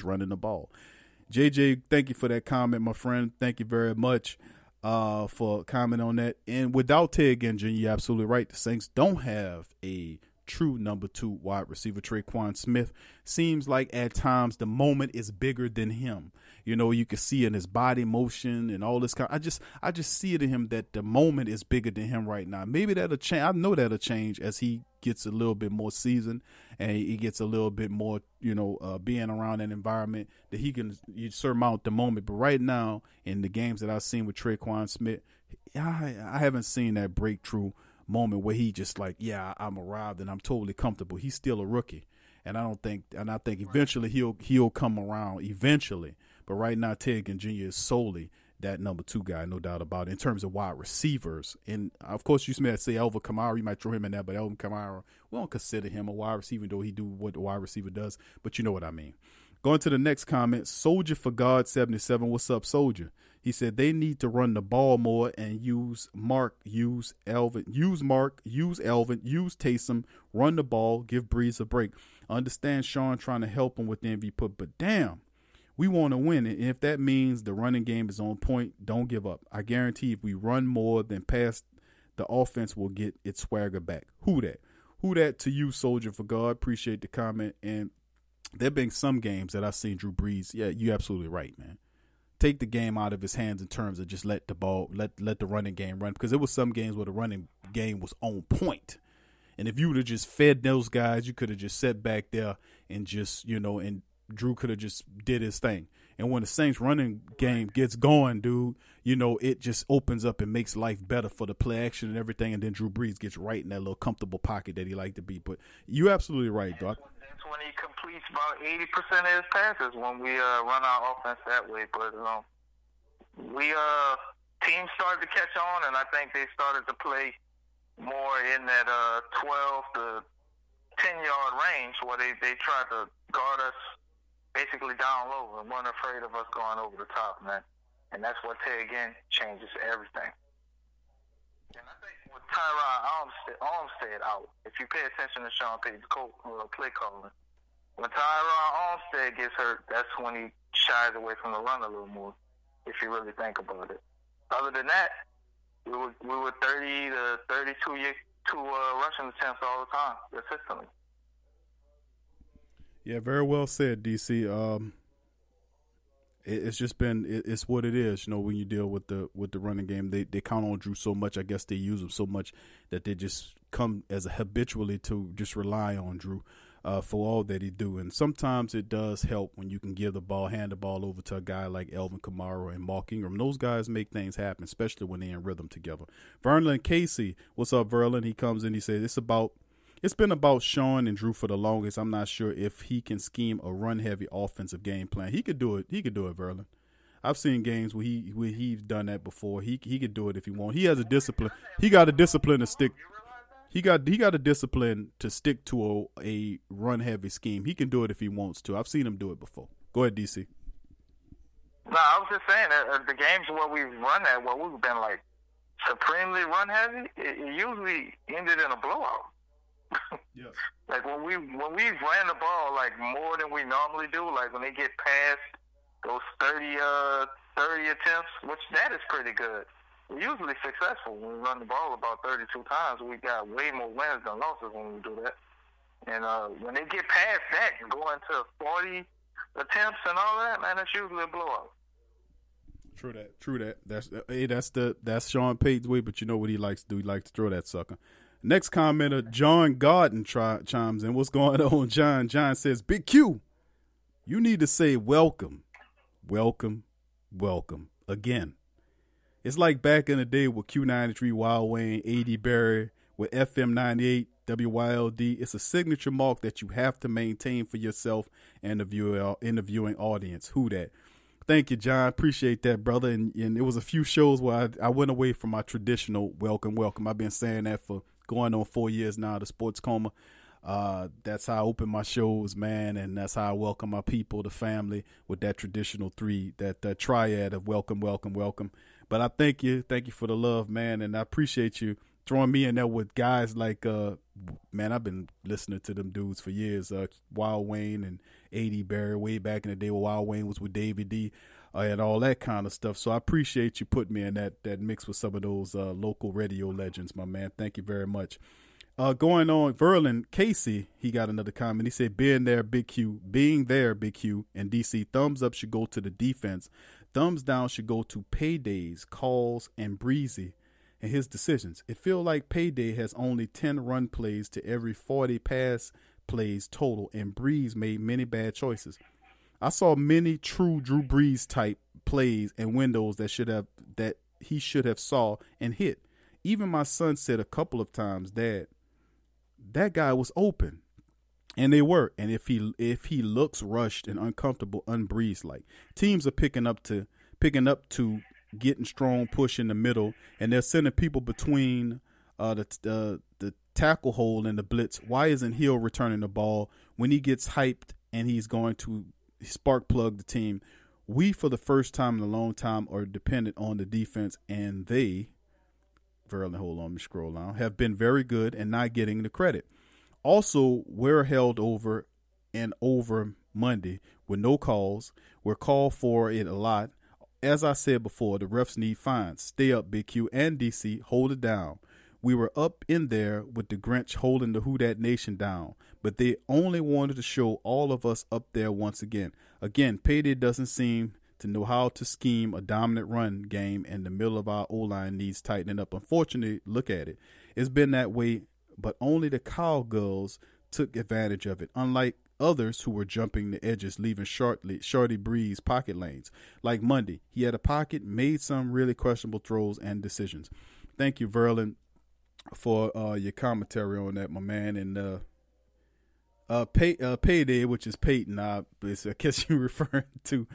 running the ball. JJ, thank you for that comment, my friend. Thank you very much for commenting on that. And without Ted Ginn, you're absolutely right. The Saints don't have a true number 2 wide receiver. Traquan Smith seems like at times the moment is bigger than him. You can see in his body motion and all this kind. I just see it in him that the moment is bigger than him right now. Maybe that'll change. I know that'll change as he gets a little bit more seasoned and he gets a little bit more, being around an environment that he can surmount the moment. But right now, in the games that I've seen with Traquan Smith, I haven't seen that breakthrough moment where he just like, I'm arrived and I'm totally comfortable. He's still a rookie, and I think eventually he'll come around eventually. But right now, Ted Ginn Jr. is solely that number 2 guy, no doubt about it, in terms of wide receivers. And of course, you may say Alvin Kamara, you might throw him in there, but Alvin Kamara, we don't consider him a wide receiver, though he do what the wide receiver does. But you know what I mean. Going to the next comment, Soldier for God 77. What's up, Soldier? He said they need to run the ball more and use Mark, use Alvin, use Taysom, run the ball, give Brees a break. Understand Sean trying to help him with the MVP, but damn, we want to win it. And if that means the running game is on point, don't give up. I guarantee if we run more than pass, the offense will get its swagger back. Who that to you, Soldier for God. Appreciate the comment. And there have been some games that I've seen Drew Brees. Yeah, you're absolutely right, man. Take the game out of his hands in terms of just let the ball, let the running game run. Because there was some games where the running game was on point. And if you would have just fed those guys, you could have just sat back there and just, and Drew could have just did his thing. And when the Saints running game gets going, dude, you know, it just opens up and makes life better for the play action and everything. And then Drew Brees gets right in that little comfortable pocket that he like to be. But you're absolutely right, Doc. That's when he completes about 80% of his passes when we run our offense that way. But teams started to catch on, and I think they started to play more in that 12 to 10-yard range where they tried to guard us basically down low and weren't afraid of us going over the top, man. And that's what, again, changes everything. And I think with Tyron Armstead out, if you pay attention to Sean Payton's play calling, when Tyron Armstead gets hurt, that's when he shies away from the run a little more, if you really think about it. Other than that, we were 30 to 32 rushing attempts all the time, consistently. Yeah, very well said, DC. It's just been it's what it is, you know. When you deal with the running game, they count on Drew so much. I guess they use him so much that they just come as habitually to just rely on Drew for all that he do. And sometimes it does help when you can hand the ball over to a guy like Alvin Kamara and Mark Ingram. Those guys make things happen, especially when they're in rhythm together. Verlin Casey, what's up, Verlin? He comes in. He says it's been about Sean and Drew for the longest. I'm not sure if he can scheme a run-heavy offensive game plan. He could do it. He could do it, Verlin. I've seen games where he's done that before. He could do it if he wants. He has a discipline. He got a discipline to stick. He got a discipline to stick to a run-heavy scheme. He can do it if he wants to. I've seen him do it before. Go ahead, DC. No, I was just saying that the games where we've run that, where we've been like supremely run-heavy, it usually ended in a blowout. Yes. Like when we ran the ball like more than we normally do, like when they get past those 30 attempts, which that is pretty good. We're usually successful when we run the ball about 32 times. We got way more wins than losses when we do that. And when they get past that and go into 40 attempts and all that, man, that's usually a blowout. True that. That's Sean Payton's way, but you know what he likes to do? He likes to throw that sucker. Next commenter, John Garden chimes in. What's going on, John? John says, Big Q, you need to say welcome, welcome, welcome again. It's like back in the day with Q93, Wild Wayne, A.D. Barry, with FM 98, WYLD. It's a signature mark that you have to maintain for yourself and the interviewing audience. Who that? Thank you, John. Appreciate that, brother. And it was a few shows where I went away from my traditional welcome. I've been saying that for going on 4 years now, the Sports Coma. That's how I open my shows, man, and that's how I welcome my people, the family, with that traditional that triad of welcome, welcome, welcome. But I thank you for the love, man, and I appreciate you throwing me in there with guys like, man, I've been listening to them dudes for years, Wild Wayne and A.D. Barry, way back in the day when Wild Wayne was with Davey D and all that kind of stuff. So I appreciate you putting me in that mix with some of those local radio legends, my man. Thank you very much. Going on, Verlin Casey, he got another comment. He said, being there, Big Q, and DC, thumbs up should go to the defense. Thumbs down should go to Payday's calls and Breezy and his decisions. It feels like Payday has only 10 run plays to every 40 pass plays total, and Breeze made many bad choices. I saw many true Drew Brees type plays and windows that he should have saw and hit. Even my son said a couple of times, Dad, that guy was open. And they were. And if he looks rushed and uncomfortable, unbreezed like, teams are picking up to getting strong push in the middle, and they're sending people between the tackle hole and the blitz. Why isn't Hill returning the ball when he gets hyped and he's going to spark plug the team? We, for the first time in a long time, are dependent on the defense, and they, Verlin, hold on, let me scroll down, have been very good and not getting the credit. Also, we're held over Monday with no calls. We're called for it a lot. As I said before, the refs need fines. Stay up, Big Q and DC. Hold it down. We were up in there with the Grinch holding the Who Dat Nation down, but they only wanted to show all of us up there once again. Again, Payday doesn't seem to know how to scheme a dominant run game, and the middle of our O-line needs tightening up. Unfortunately, look at it. It's been that way, but only the Cowgirls took advantage of it. Unlike others who were jumping the edges, leaving Shorty Brees pocket lanes. Like Monday, he had a pocket, made some really questionable throws and decisions. Thank you, Verlin, for your commentary on that, my man. And Payday, which is Payton, I guess you're referring to.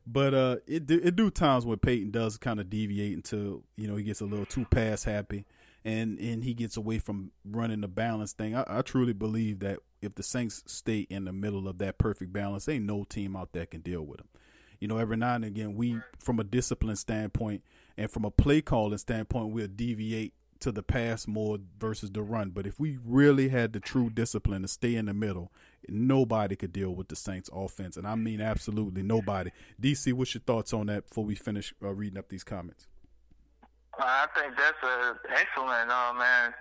But it do times when Payton does kind of deviate until, he gets a little too pass happy and he gets away from running the balance thing. I truly believe that if the Saints stay in the middle of that perfect balance, ain't no team out there can deal with them. Every now and again, we, from a discipline standpoint and from a play calling standpoint, we'll deviate to the pass more versus the run. But if we really had the true discipline to stay in the middle, nobody could deal with the Saints offense. And I mean absolutely nobody. DC, what's your thoughts on that before we finish reading up these comments? I think that's excellent, man.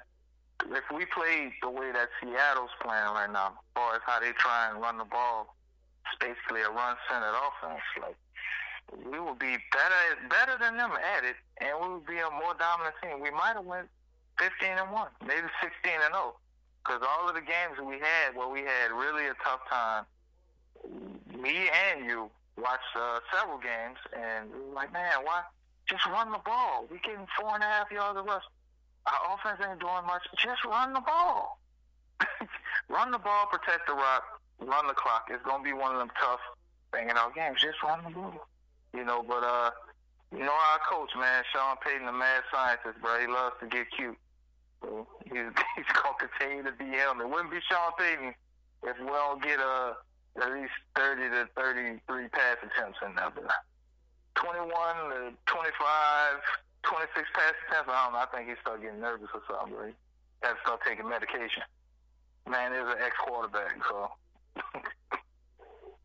If we played the way that Seattle's playing right now, as far as how they try and run the ball, it's basically a run-centered offense. Like, we would be better than them at it, and we would be a more dominant team. We might have went 15-1, maybe 16-0, because all of the games we had where we had really a tough time, me and you watched several games, and we were like, man, why? Just run the ball. We're getting 4.5 yards a rush. Our offense ain't doing much. Just run the ball. Run the ball, protect the rock, run the clock. It's going to be one of them tough banging out games. Just run the ball. But our coach, man, Sean Payton, the mad scientist, bro, he loves to get cute. So he's going to continue to be him. It wouldn't be Sean Payton if we don't get at least 30 to 33 pass attempts in there. But 21 to 25, 26 pass attempts, I don't know. I think he started getting nervous or something, bro. He had to start taking medication. Man is an ex-quarterback, so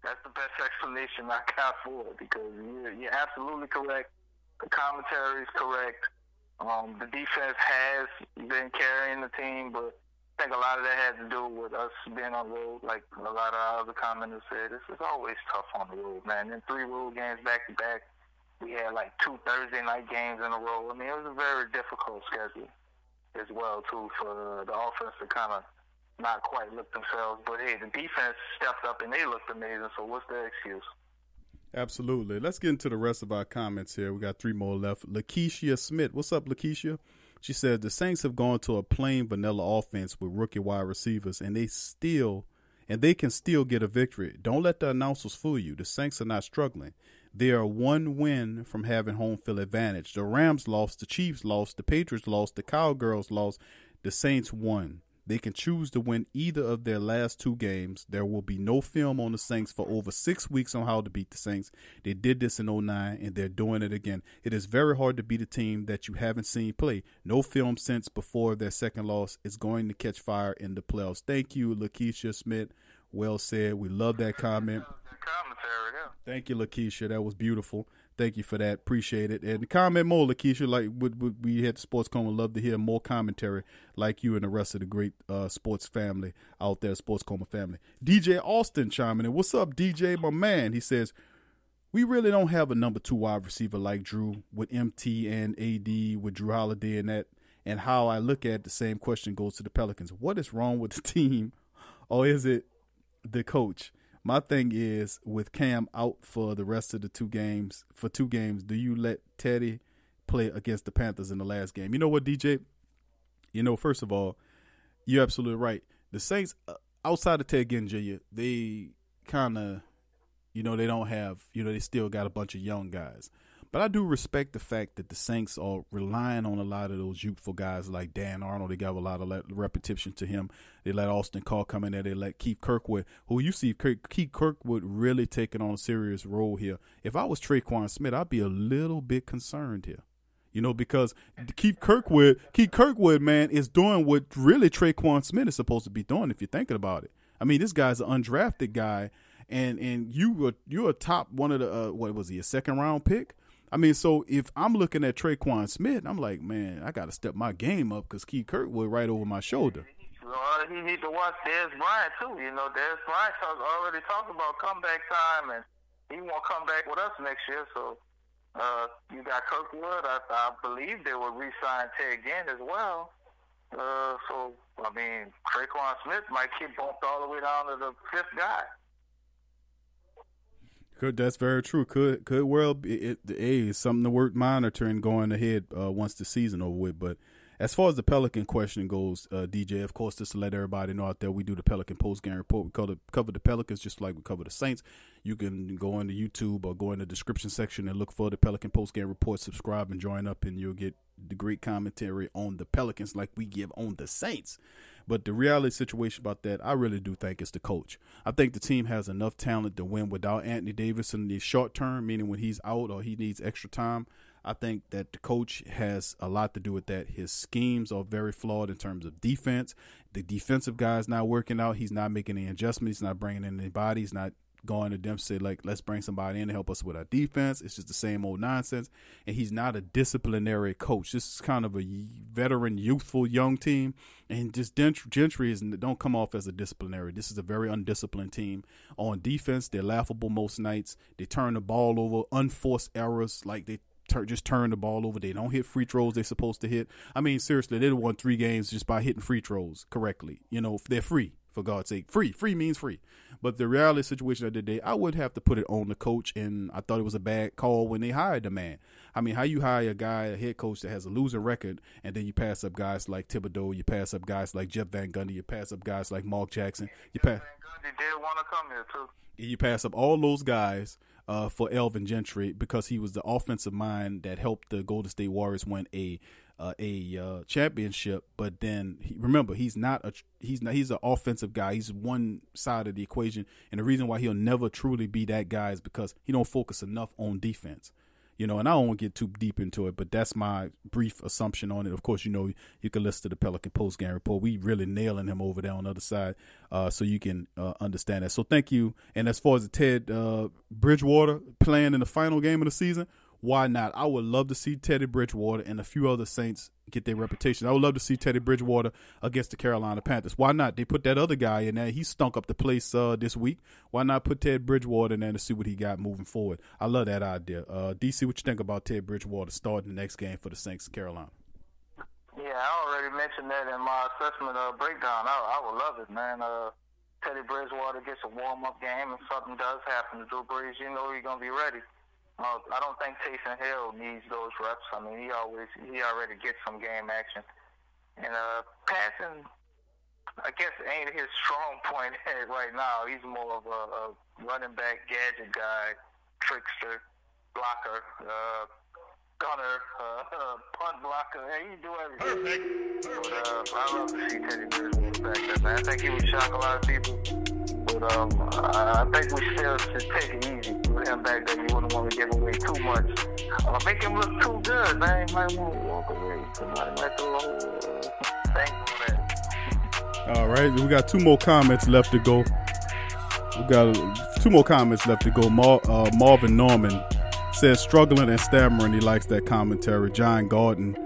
that's the best explanation I got for it, because you're absolutely correct. The commentary is correct. The defense has been carrying the team, but I think a lot of that has to do with us being on the road, like a lot of our other commenters said. This is always tough on the road, man. Then 3 road games back-to-back. We had like 2 Thursday night games in a row. I mean, it was a very difficult schedule as well, too, for the offense to kind of not quite look themselves. But, hey, the defense stepped up and they looked amazing, so what's their excuse? Absolutely. Let's get into the rest of our comments here. We got 3 more left. Lakeisha Smith. What's up, Lakeisha? She said, the Saints have gone to a plain vanilla offense with rookie wide receivers, and they can still get a victory. Don't let the announcers fool you. The Saints are not struggling. They are 1 win from having home field advantage. The Rams lost, the Chiefs lost, the Patriots lost, the Cowgirls lost, the Saints won. They can choose to win either of their last 2 games. There will be no film on the Saints for over 6 weeks on how to beat the Saints. They did this in 2009, and they're doing it again. It is very hard to beat a team that you haven't seen play. No film since before their second loss is going to catch fire in the playoffs. Thank you, Lakeisha Smith. Well said. We love that comment. Thank you, Lakeisha. That was beautiful. Thank you for that. Appreciate it. And comment more, Lakeisha. Like we had the Sports Coma. Love to hear more commentary like you and the rest of the great sports family out there, Sports Coma family. DJ Austin chiming in. What's up, DJ, my man? He says, we really don't have a number 2 wide receiver like Drew with MT and AD with Drew Holiday and that. And how I look at the same question goes to the Pelicans. What is wrong with the team, or is it the coach? My thing is, with Cam out for the rest of the 2 games, do you let Teddy play against the Panthers in the last game? You know what, DJ? First of all, you're absolutely right. The Saints, outside of Ted Ginn Jr., they kind of, they don't have, they still got a bunch of young guys. But I do respect the fact that the Saints are relying on a lot of those youthful guys like Dan Arnold. They got a lot of repetition to him. They let Austin Carr come in there. They let Keith Kirkwood, who you see Keith Kirkwood really taking on a serious role here. If I was Traquan Smith, I'd be a little bit concerned here. Because Keith Kirkwood, man, is doing what really Traquan Smith is supposed to be doing if you're thinking about it. I mean, this guy's an undrafted guy, and you're a top one of the, what was he, a 2nd-round pick? I mean, so if I'm looking at Traquan Smith, I'm like, man, I got to step my game up because Keith Kirkwood right over my shoulder. He needs to watch Dez Bryant, too. Dez Bryant already talked about comeback time, and he won't come back with us next year. So you got Kirkwood. I believe they will re-sign Ted Ginn as well. So, I mean, Traquan Smith might get bumped all the way down to the 5th guy. That's very true. Could well be it's something worth monitoring going ahead once the season over with. But as far as the Pelican question goes, DJ, of course, just to let everybody know out there, we do the Pelican post-game report. We cover the Pelicans just like we cover the Saints. You can go into YouTube or go in the description section and look for the Pelican post-game report, subscribe, and join up, and you'll get the great commentary on the Pelicans like we give on the Saints. But the reality situation about that, I really do think it's the coach. I think the team has enough talent to win without Anthony Davis in the short term, meaning when he's out or he needs extra time. I think that the coach has a lot to do with that. His schemes are very flawed in terms of defense. The defensive guy's not working out. He's not making any adjustments. He's not bringing in anybody. He's not going to them say, like, let's bring somebody in to help us with our defense. It's just the same old nonsense. And he's not a disciplinary coach. This is kind of a veteran, youthful, young team. And just Gentry don't come off as a disciplinary. This is a very undisciplined team. On defense, they're laughable most nights. They turn the ball over, unforced errors, like they just turn the ball over. They don't hit free throws they're supposed to hit. I mean, seriously, they won 3 games just by hitting free throws correctly. You know, they're free, for God's sake. Free. Free means free. But the reality situation of the day, I would have to put it on the coach, and I thought it was a bad call when they hired the man. I mean, how you hire a head coach that has a losing record, and then you pass up guys like Thibodeau, you pass up guys like Jeff Van Gundy, you pass up guys like Mark Jackson. Jeff Van Gundy did want to come here, too. You pass up all those guys for Elvin Gentry because he was the offensive mind that helped the Golden State Warriors win a championship. But then remember, he's an offensive guy. He's one side of the equation, and the reason why he'll never truly be that guy is because he don't focus enough on defense. You know, and I don't want to get too deep into it, but that's my brief assumption on it. Of course, you know, you can listen to the Pelican post-game report. We really nailing him over there on the other side, so you can understand that. So thank you. And as far as the Ted Bridgewater playing in the final game of the season, why not? I would love to see Teddy Bridgewater and a few other Saints get their reputation. I would love to see Teddy Bridgewater against the Carolina Panthers. Why not? They put that other guy in there. He stunk up the place this week. Why not put Ted Bridgewater in there to see what he got moving forward? I love that idea. DC, what you think about Ted Bridgewater starting the next game for the Saints in Carolina? Yeah, I already mentioned that in my assessment breakdown. I would love it, man. Teddy Bridgewater gets a warm-up game, and something does happen to Drew Brees. You know he's going to be ready. I don't think Taysom Hill needs those reps. I mean, he already gets some game action. And passing, I guess, ain't his strong point right now. He's more of a running back, gadget guy, trickster, blocker, gunner, punt blocker. Hey, he do everything. But I love to see Teddy Bridgewater back there, man. I think he would shock a lot of people. But I think we still should take it easy with him back there. You wouldn't want to give away too much. Make him look too good, man. He might want to walk away. Somebody might throw a whole thing on that. All right, we got 2 more comments left to go. We got 2 more comments left to go. Marvin Norman says struggling and stammering. He likes that commentary. John Gordon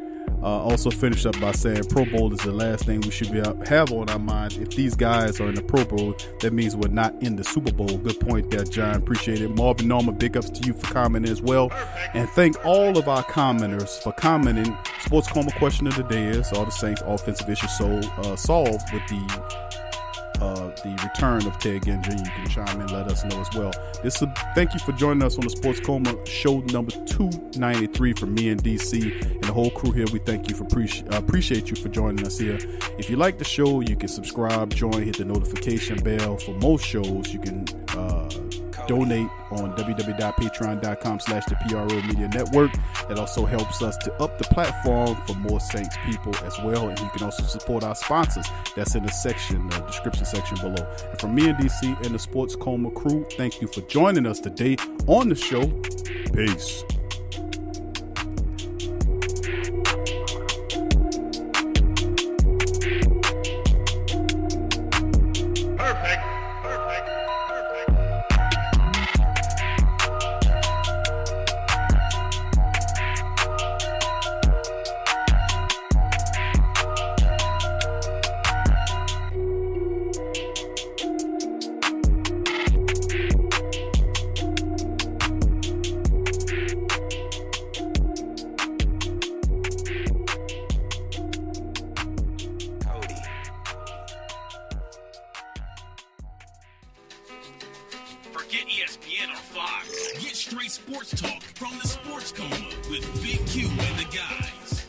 also finished up by saying Pro Bowl is the last thing we should have on our minds. If these guys are in the Pro Bowl, that means we're not in the Super Bowl. Good point there, John. Appreciate it. Marvin Norman, big ups to you for commenting as well. And thank all of our commenters for commenting. Sports Coma question of the day is, are the Saints offensive issues solved with the return of Ted Ginn Jr.? You can chime in, let us know as well. Thank you for joining us on the Sports Coma show number 293 from me and DC and the whole crew here. We thank you appreciate you for joining us here. If you like the show, you can subscribe, join, hit the notification bell. For most shows, you can donate on www.patreon.com/the PRO Media Network. That also helps us to up the platform for more Saints people as well. And you can also support our sponsors. That's in the description section below. And from me and DC and the Sports Coma crew, thank you for joining us today on the show. Peace. sports talk from the Sports Coma with Big Q and the guys.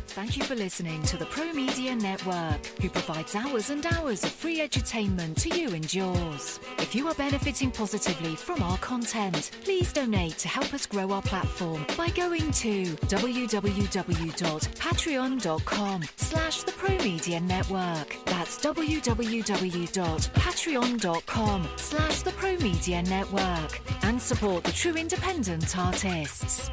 Thank you for listening to the Pro Media Network, who provides hours and hours of free edutainment to you and yours. If you are benefiting positively from our content, please donate to help us grow our platform by going to www.patreon.com/the Pro Media Network. That's www.patreon.com/the Pro Media Network, and support the true independent artists.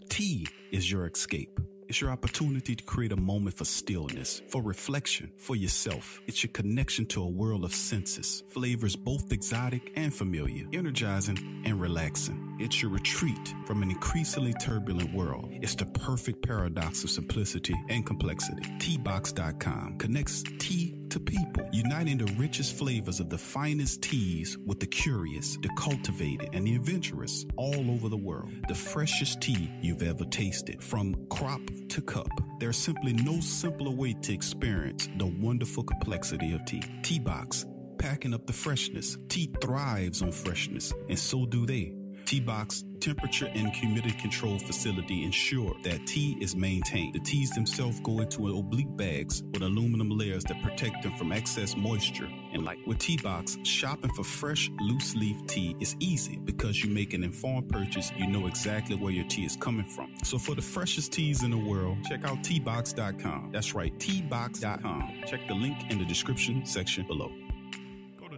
Tea is your escape. It's your opportunity to create a moment for stillness, for reflection, for yourself. It's your connection to a world of senses, flavors both exotic and familiar, energizing and relaxing. It's your retreat from an increasingly turbulent world. It's the perfect paradox of simplicity and complexity. Teabox.com connects tea to people, uniting the richest flavors of the finest teas with the curious, the cultivated, and the adventurous all over the world. The freshest tea you've ever tasted, from crop to cup. There's simply no simpler way to experience the wonderful complexity of tea. Teabox, packing up the freshness. Tea thrives on freshness, and so do they. Teabox temperature and humidity control facility ensure that tea is maintained. The teas themselves go into oblique bags with aluminum layers that protect them from excess moisture and light. With Teabox, shopping for fresh, loose leaf tea is easy because you make an informed purchase. You know exactly where your tea is coming from. So for the freshest teas in the world, check out Teabox.com. That's right, Teabox.com. Check the link in the description section below.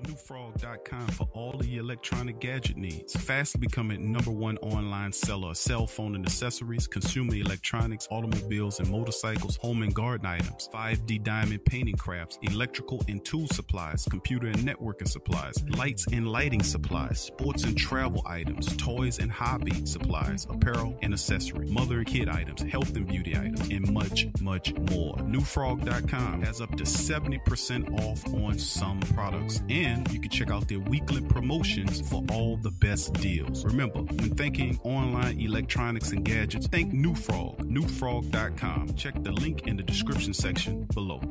NewFrog.com for all of your electronic gadget needs. Fast becoming #1 online seller of cell phone and accessories, consumer electronics, automobiles and motorcycles, home and garden items, 5D diamond painting crafts, electrical and tool supplies, computer and networking supplies, lights and lighting supplies, sports and travel items, toys and hobby supplies, apparel and accessory, mother and kid items, health and beauty items, and much, much more. NewFrog.com has up to 70% off on some products, and you can check out their weekly promotions for all the best deals. Remember, when thinking online electronics and gadgets, think New Frog. NewFrog.com. Check the link in the description section below.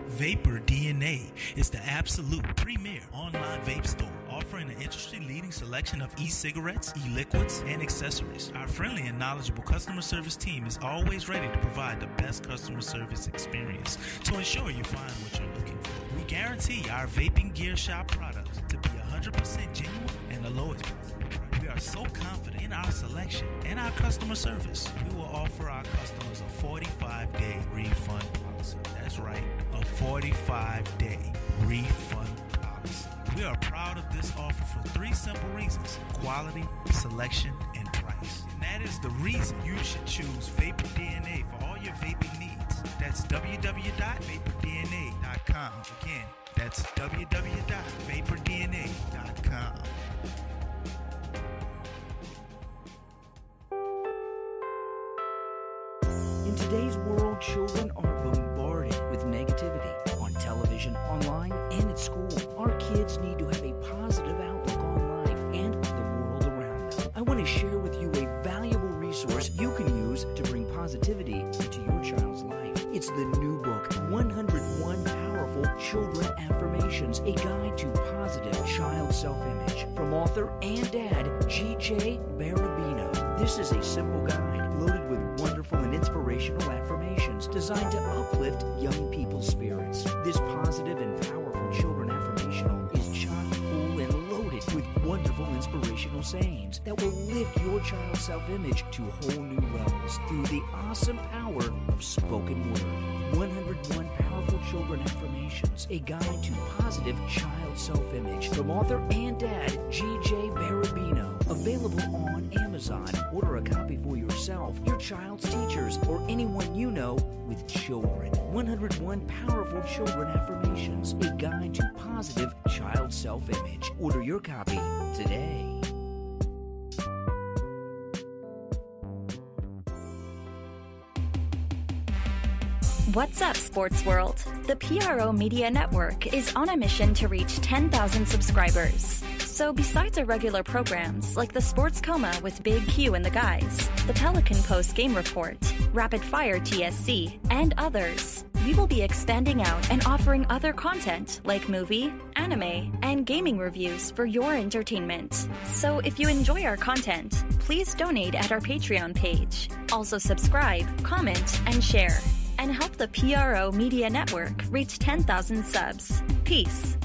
Vapor DNA is the absolute premier online vape store, offering an industry-leading selection of e-cigarettes, e-liquids, and accessories. Our friendly and knowledgeable customer service team is always ready to provide the best customer service experience to ensure you find what you're looking for. We guarantee our vaping gear shop products to be 100% genuine and the lowest price. We are so confident in our selection and our customer service. We will offer our customers a 45-day refund policy. That's right, a 45-day refund policy. We are proud of this offer for 3 simple reasons: quality, selection, and price. And that is the reason you should choose Vapor DNA for all your vaping needs. That's www.vapordna.com. Again, that's www.vapordna.com. In today's world, children are bombarded with negativity on television, online, and at school. Our kids need to have a positive outlook on life and the world around them. I want to share with you a valuable resource you can use to bring positivity into your child's life. It's the new book, 101 Powerful Children Affirmations, a guide to positive child self-image, from author and dad, G.J. Barabino. This is a simple guide loaded with wonderful and inspirational affirmations designed to uplift young people's spirits. This positive and powerful children affirmational is chock full and loaded with wonderful inspirational sayings that will lift your child's self-image to whole new levels through the awesome power of spoken word. 101 Powerful Children Affirmations, a guide to positive child self-image, from author and dad, G.J. Barabino. Available on Amazon. Order a copy for yourself, your child's teachers, or anyone you know with children. 101 Powerful Children Affirmations, a guide to positive child self-image. Order your copy today. What's up, Sports World? The PRO Media Network is on a mission to reach 10,000 subscribers. So besides our regular programs like the Sports Coma with Big Q and the guys, the Pelican Post Game Report, Rapid Fire TSC, and others, we will be expanding out and offering other content like movie, anime, and gaming reviews for your entertainment. So if you enjoy our content, please donate at our Patreon page. Also subscribe, comment, and share. And help the PRO Media Network reach 10,000 subs. Peace.